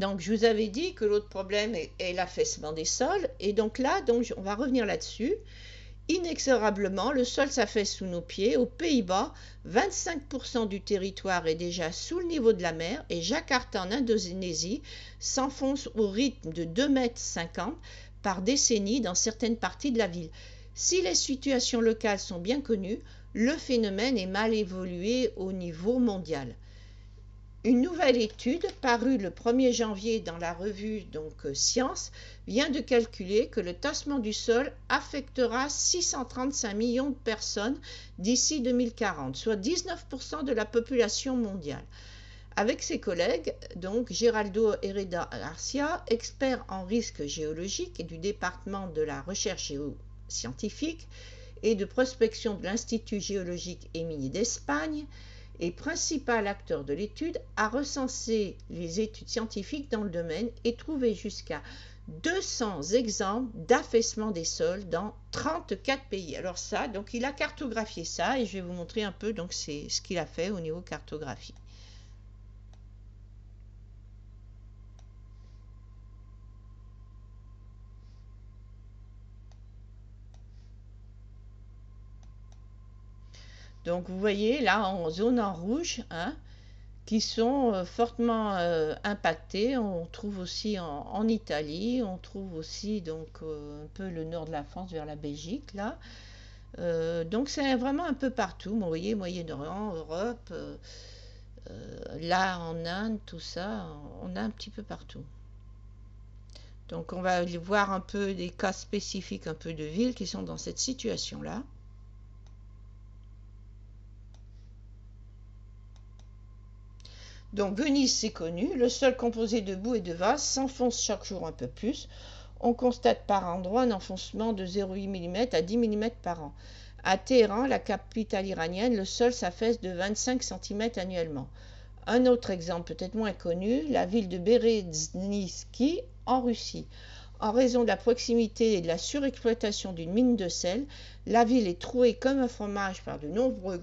Donc, je vous avais dit que l'autre problème est l'affaissement des sols. Et donc là, on va revenir là-dessus. Inexorablement, le sol s'affaisse sous nos pieds. Aux Pays-Bas, 25% du territoire est déjà sous le niveau de la mer et Jakarta en Indonésie s'enfonce au rythme de 2,50 m par décennie dans certaines parties de la ville. Si les situations locales sont bien connues, le phénomène est mal évolué au niveau mondial. Une nouvelle étude parue le 1er janvier dans la revue Science vient de calculer que le tassement du sol affectera 635 millions de personnes d'ici 2040, soit 19% de la population mondiale. Avec ses collègues, donc Geraldo Herrera Garcia, expert en risque géologique et du département de la recherche géoscientifique et de prospection de l'Institut géologique et minier d'Espagne, et principal acteur de l'étude, a recensé les études scientifiques dans le domaine et trouvé jusqu'à 200 exemples d'affaissement des sols dans 34 pays. Alors ça, donc il a cartographié ça et je vais vous montrer un peu donc c'est ce qu'il a fait au niveau cartographie. Donc vous voyez là en zone en rouge, hein, qui sont fortement impactés. On trouve aussi en Italie, on trouve aussi donc un peu le nord de la France vers la Belgique là. Donc c'est vraiment un peu partout. Vous voyez, Moyen-Orient, Europe, là en Inde, tout ça, on a un petit peu partout. Donc on va voir un peu des cas spécifiques, un peu de villes qui sont dans cette situation-là. Donc Venise, c'est connu, le sol composé de boue et de vase s'enfonce chaque jour un peu plus. On constate par endroits un enfoncement de 0,8 mm à 10 mm par an. À Téhéran, la capitale iranienne, le sol s'affaisse de 25 cm annuellement. Un autre exemple peut-être moins connu, la ville de Berezhniki en Russie. En raison de la proximité et de la surexploitation d'une mine de sel, la ville est trouée comme un fromage par de nombreux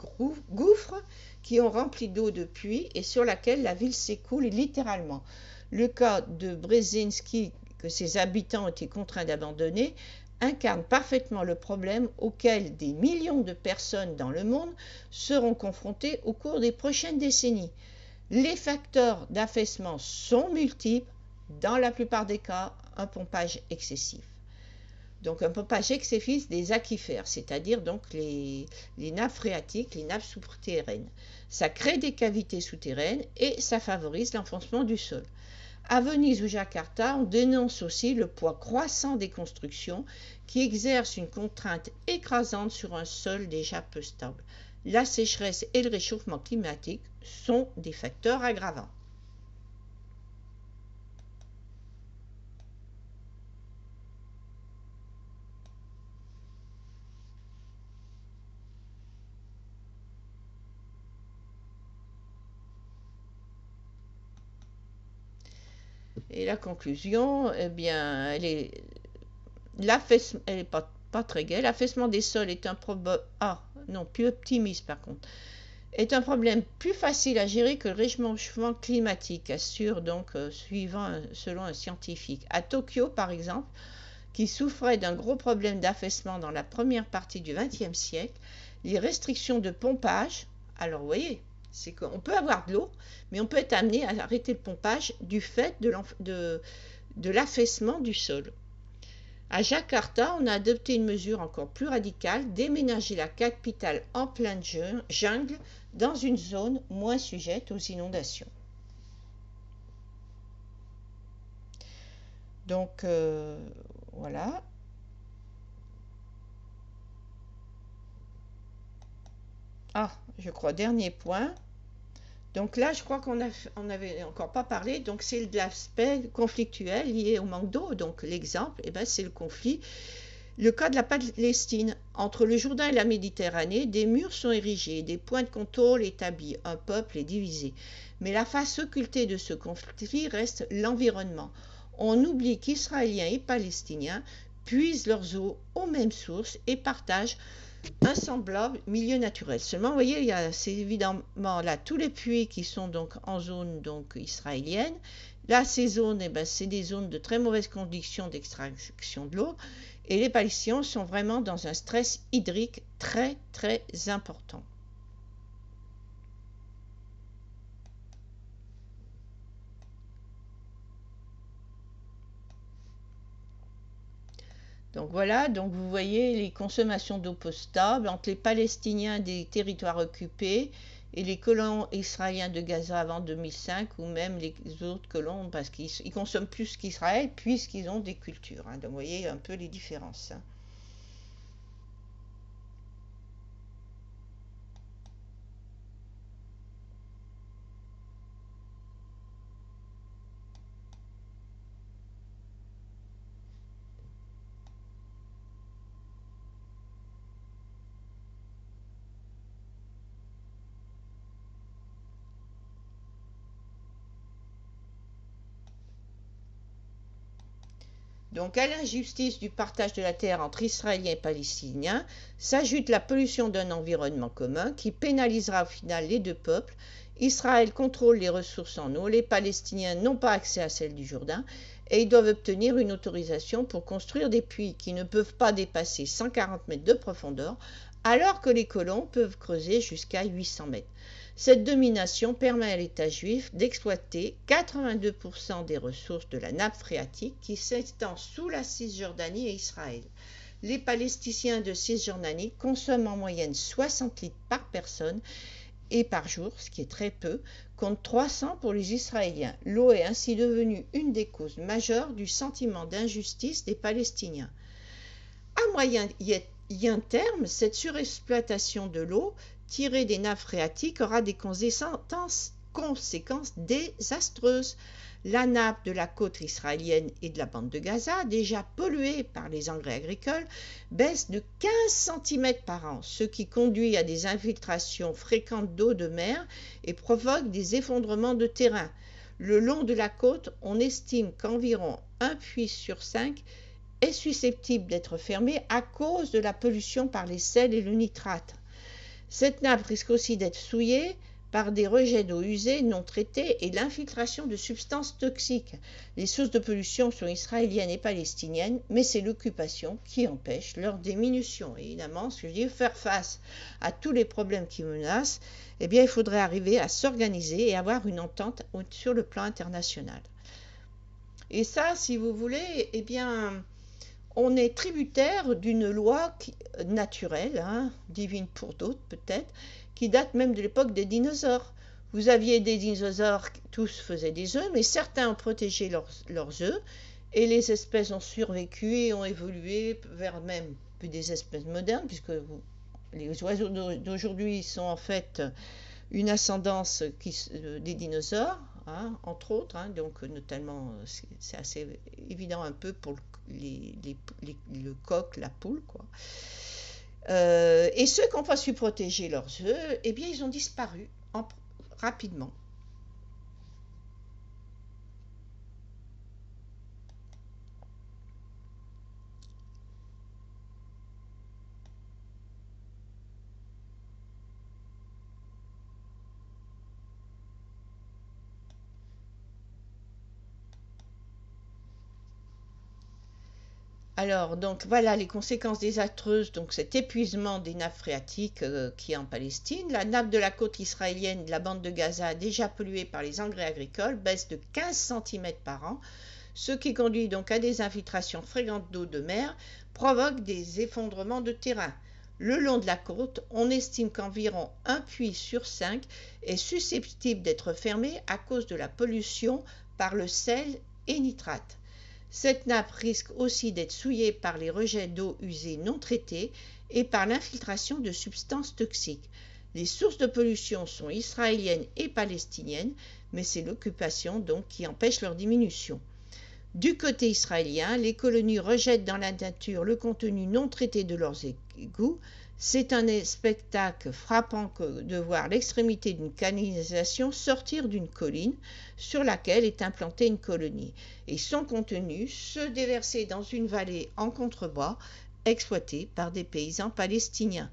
gouffres qui ont rempli d'eau de pluie et sur laquelle la ville s'écoule littéralement. Le cas de Brzezinski, que ses habitants ont été contraints d'abandonner, incarne parfaitement le problème auquel des millions de personnes dans le monde seront confrontées au cours des prochaines décennies. Les facteurs d'affaissement sont multiples, dans la plupart des cas, un pompage excessif. Donc un pompage excessif des aquifères, c'est-à-dire donc les nappes phréatiques, les nappes souterraines. Ça crée des cavités souterraines et ça favorise l'enfoncement du sol. À Venise ou Jakarta, on dénonce aussi le poids croissant des constructions qui exercent une contrainte écrasante sur un sol déjà peu stable. La sécheresse et le réchauffement climatique sont des facteurs aggravants. Et la conclusion, eh bien, elle est pas très gaie. L'affaissement des sols est un problème. Ah, non, plus optimiste par contre. Est un problème plus facile à gérer que le réchauffement climatique, assure donc selon un scientifique. À Tokyo, par exemple, qui souffrait d'un gros problème d'affaissement dans la première partie du XXe siècle, les restrictions de pompage, alors vous voyez, c'est qu'on peut avoir de l'eau, mais on peut être amené à arrêter le pompage du fait de l'affaissement du sol. À Jakarta, on a adopté une mesure encore plus radicale, déménager la capitale en pleine jungle dans une zone moins sujette aux inondations. Donc, voilà. Ah, je crois, dernier point. Donc là, je crois qu'on n'avait encore pas parlé. Donc, c'est de l'aspect conflictuel lié au manque d'eau. Donc, l'exemple, eh ben, c'est le conflit. Le cas de la Palestine. Entre le Jourdain et la Méditerranée, des murs sont érigés, des points de contrôle établis. Un peuple est divisé. Mais la face occultée de ce conflit reste l'environnement. On oublie qu'Israéliens et Palestiniens puisent leurs eaux aux mêmes sources et partagent un semblable milieu naturel. Seulement, vous voyez, c'est évidemment là tous les puits qui sont donc en zone donc israélienne. Là, ces zones, eh ben, c'est des zones de très mauvaises conditions d'extraction de l'eau. Et les Palestiniens sont vraiment dans un stress hydrique très, très important. Donc voilà, donc vous voyez les consommations d'eau potable entre les Palestiniens des territoires occupés et les colons israéliens de Gaza avant 2005 ou même les autres colons parce qu'ils consomment plus qu'Israël puisqu'ils ont des cultures. Donc vous voyez un peu les différences. Donc à l'injustice du partage de la terre entre Israéliens et Palestiniens s'ajoute la pollution d'un environnement commun qui pénalisera au final les deux peuples. Israël contrôle les ressources en eau, les Palestiniens n'ont pas accès à celles du Jourdain et ils doivent obtenir une autorisation pour construire des puits qui ne peuvent pas dépasser 140 mètres de profondeur alors que les colons peuvent creuser jusqu'à 800 mètres. Cette domination permet à l'État juif d'exploiter 82% des ressources de la nappe phréatique qui s'étend sous la Cisjordanie et Israël. Les Palestiniens de Cisjordanie consomment en moyenne 60 litres par personne et par jour, ce qui est très peu, contre 300 pour les Israéliens. L'eau est ainsi devenue une des causes majeures du sentiment d'injustice des Palestiniens. À moyen terme, cette surexploitation de l'eau tirée des nappes phréatiques aura des conséquences désastreuses. La nappe de la côte israélienne et de la bande de Gaza, déjà polluée par les engrais agricoles, baisse de 15 cm par an, ce qui conduit à des infiltrations fréquentes d'eau de mer et provoque des effondrements de terrain. Le long de la côte, on estime qu'environ un puits sur 5 est susceptible d'être fermé à cause de la pollution par les sels et le nitrate. Cette nappe risque aussi d'être souillée par des rejets d'eau usée non traités et l'infiltration de substances toxiques. Les sources de pollution sont israéliennes et palestiniennes, mais c'est l'occupation qui empêche leur diminution. Et évidemment, ce que je dis, faire face à tous les problèmes qui menacent, eh bien, il faudrait arriver à s'organiser et avoir une entente sur le plan international. Et ça, si vous voulez, eh bien, on est tributaire d'une loi naturelle, divine pour d'autres peut-être, qui date même de l'époque des dinosaures. Vous aviez des dinosaures, tous faisaient des œufs, mais certains ont protégé leurs œufs, et les espèces ont survécu et ont évolué vers même des espèces modernes, puisque les oiseaux d'aujourd'hui sont en fait une ascendance des dinosaures, entre autres, donc notamment, c'est assez évident un peu pour le coq, la poule, quoi. Et ceux qui n'ont pas su protéger leurs œufs, eh bien, ils ont disparu rapidement. Alors, donc voilà les conséquences désastreuses, donc cet épuisement des nappes phréatiques qui est en Palestine. La nappe de la côte israélienne de la bande de Gaza, déjà polluée par les engrais agricoles, baisse de 15 cm par an, ce qui conduit donc à des infiltrations fréquentes d'eau de mer, provoque des effondrements de terrain. Le long de la côte, on estime qu'environ un puits sur 5 est susceptible d'être fermé à cause de la pollution par le sel et nitrate. Cette nappe risque aussi d'être souillée par les rejets d'eau usée non traités et par l'infiltration de substances toxiques. Les sources de pollution sont israéliennes et palestiniennes, mais c'est l'occupation donc qui empêche leur diminution. Du côté israélien, les colonies rejettent dans la nature le contenu non traité de leurs égouts. C'est un spectacle frappant que de voir l'extrémité d'une canalisation sortir d'une colline sur laquelle est implantée une colonie et son contenu se déverser dans une vallée en contrebas exploitée par des paysans palestiniens.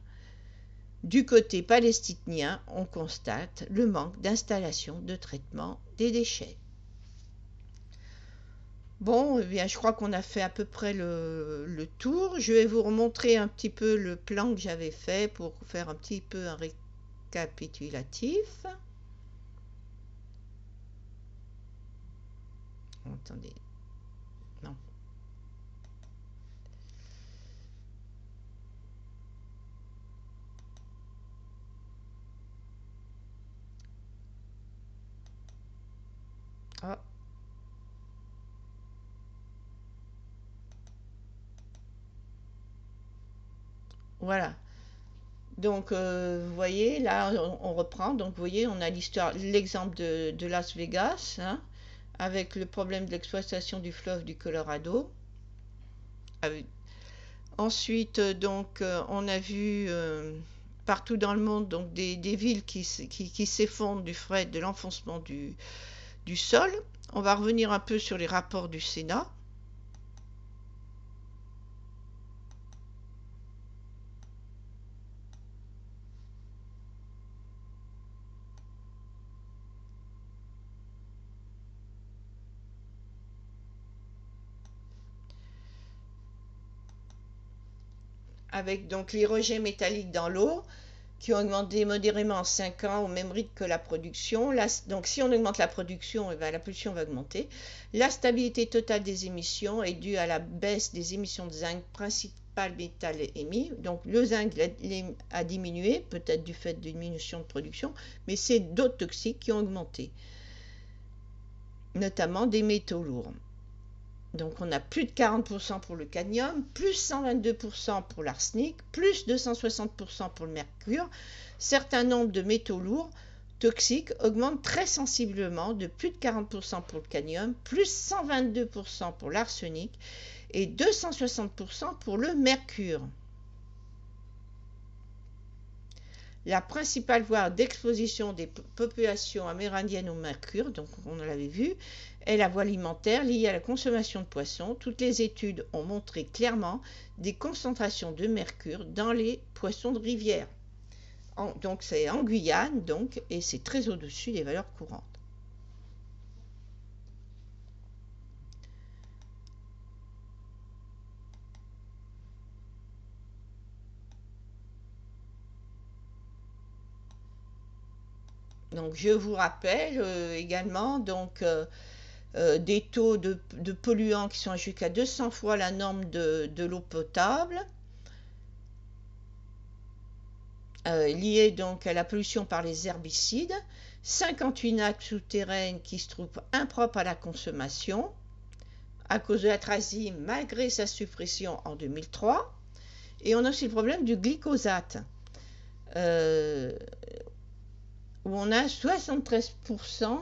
Du côté palestinien, on constate le manque d'installation de traitement des déchets. Bon, eh bien, je crois qu'on a fait à peu près le tour. Je vais vous remontrer un petit peu le plan que j'avais fait pour faire un petit peu un récapitulatif. Attendez. Non. Ah. Voilà. Donc, vous voyez, là, on reprend. Donc, vous voyez, on a l'histoire, l'exemple de Las Vegas, hein, avec le problème de l'exploitation du fleuve du Colorado. Ensuite, donc, on a vu partout dans le monde donc, des villes qui s'effondrent du fait de l'enfoncement du sol. On va revenir un peu sur les rapports du Sénat. Avec donc les rejets métalliques dans l'eau qui ont augmenté modérément en 5 ans au même rythme que la production. Donc si on augmente la production, la pollution va augmenter. La stabilité totale des émissions est due à la baisse des émissions de zinc, principal métal émis. Donc le zinc a diminué, peut-être du fait d'une diminution de production, mais c'est d'autres toxiques qui ont augmenté, notamment des métaux lourds. Donc on a plus de 40% pour le cadmium, plus 122% pour l'arsenic, plus 260% pour le mercure. Certains nombres de métaux lourds toxiques augmentent très sensiblement de plus de 40% pour le cadmium, plus 122% pour l'arsenic et 260% pour le mercure. La principale voie d'exposition des populations amérindiennes au mercure, donc on l'avait vu, est la voie alimentaire liée à la consommation de poissons. Toutes les études ont montré clairement des concentrations de mercure dans les poissons de rivière. Donc c'est en Guyane, donc, et c'est très au-dessus des valeurs courantes. Donc je vous rappelle également donc des taux de polluants qui sont jusqu'à 200 fois la norme de l'eau potable, liés donc à la pollution par les herbicides, 58 nappes souterraines qui se trouvent impropres à la consommation à cause de l'atrazine malgré sa suppression en 2003, et on a aussi le problème du glyphosate, où on a 73%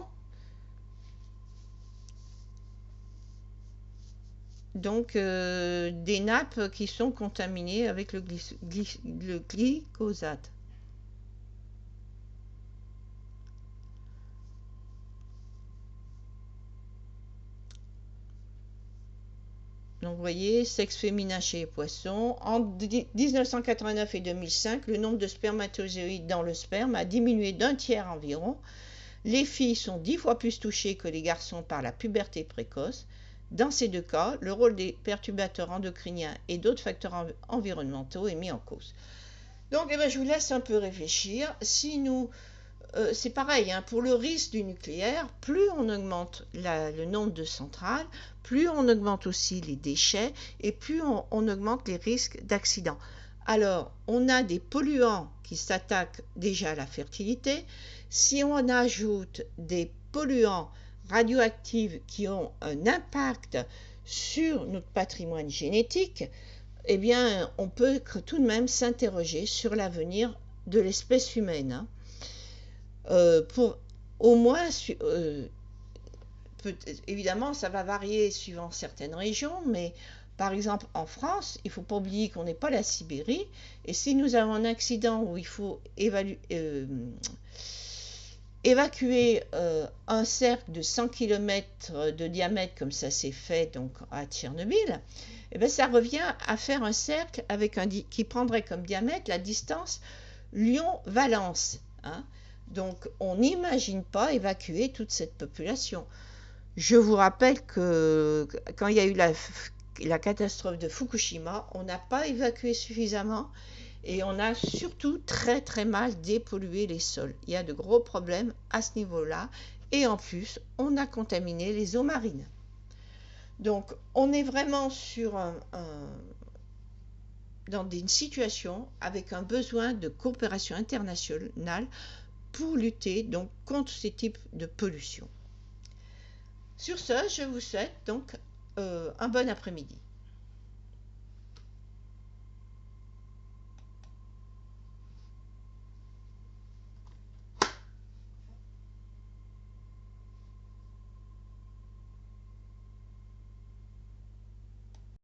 donc des nappes qui sont contaminées avec le glyphosate. Donc vous voyez, sexe féminin chez les poissons. En 1989 et 2005, le nombre de spermatozoïdes dans le sperme a diminué d'un tiers environ. Les filles sont 10 fois plus touchées que les garçons par la puberté précoce. Dans ces deux cas, le rôle des perturbateurs endocriniens et d'autres facteurs environnementaux est mis en cause. Donc, je vous laisse un peu réfléchir. Si nous, c'est pareil, hein, pour le risque du nucléaire, plus on augmente le nombre de centrales, plus on augmente aussi les déchets et plus on augmente les risques d'accidents. Alors, on a des polluants qui s'attaquent déjà à la fertilité. Si on ajoute des polluants radioactifs qui ont un impact sur notre patrimoine génétique, eh bien, on peut tout de même s'interroger sur l'avenir de l'espèce humaine. Hein. Pour au moins, évidemment, ça va varier suivant certaines régions, mais par exemple en France, il ne faut pas oublier qu'on n'est pas la Sibérie, et si nous avons un accident où il faut évacuer un cercle de 100 km de diamètre, comme ça s'est fait donc à Tchernobyl, eh bien, ça revient à faire un cercle avec qui prendrait comme diamètre la distance Lyon-Valence. Hein. Donc, on n'imagine pas évacuer toute cette population. Je vous rappelle que quand il y a eu la catastrophe de Fukushima, on n'a pas évacué suffisamment et on a surtout très très mal dépollué les sols. Il y a de gros problèmes à ce niveau-là et en plus, on a contaminé les eaux marines. Donc, on est vraiment dans une situation avec un besoin de coopération internationale pour lutter donc contre ces types de pollution. Sur ce, je vous souhaite donc un bon après-midi.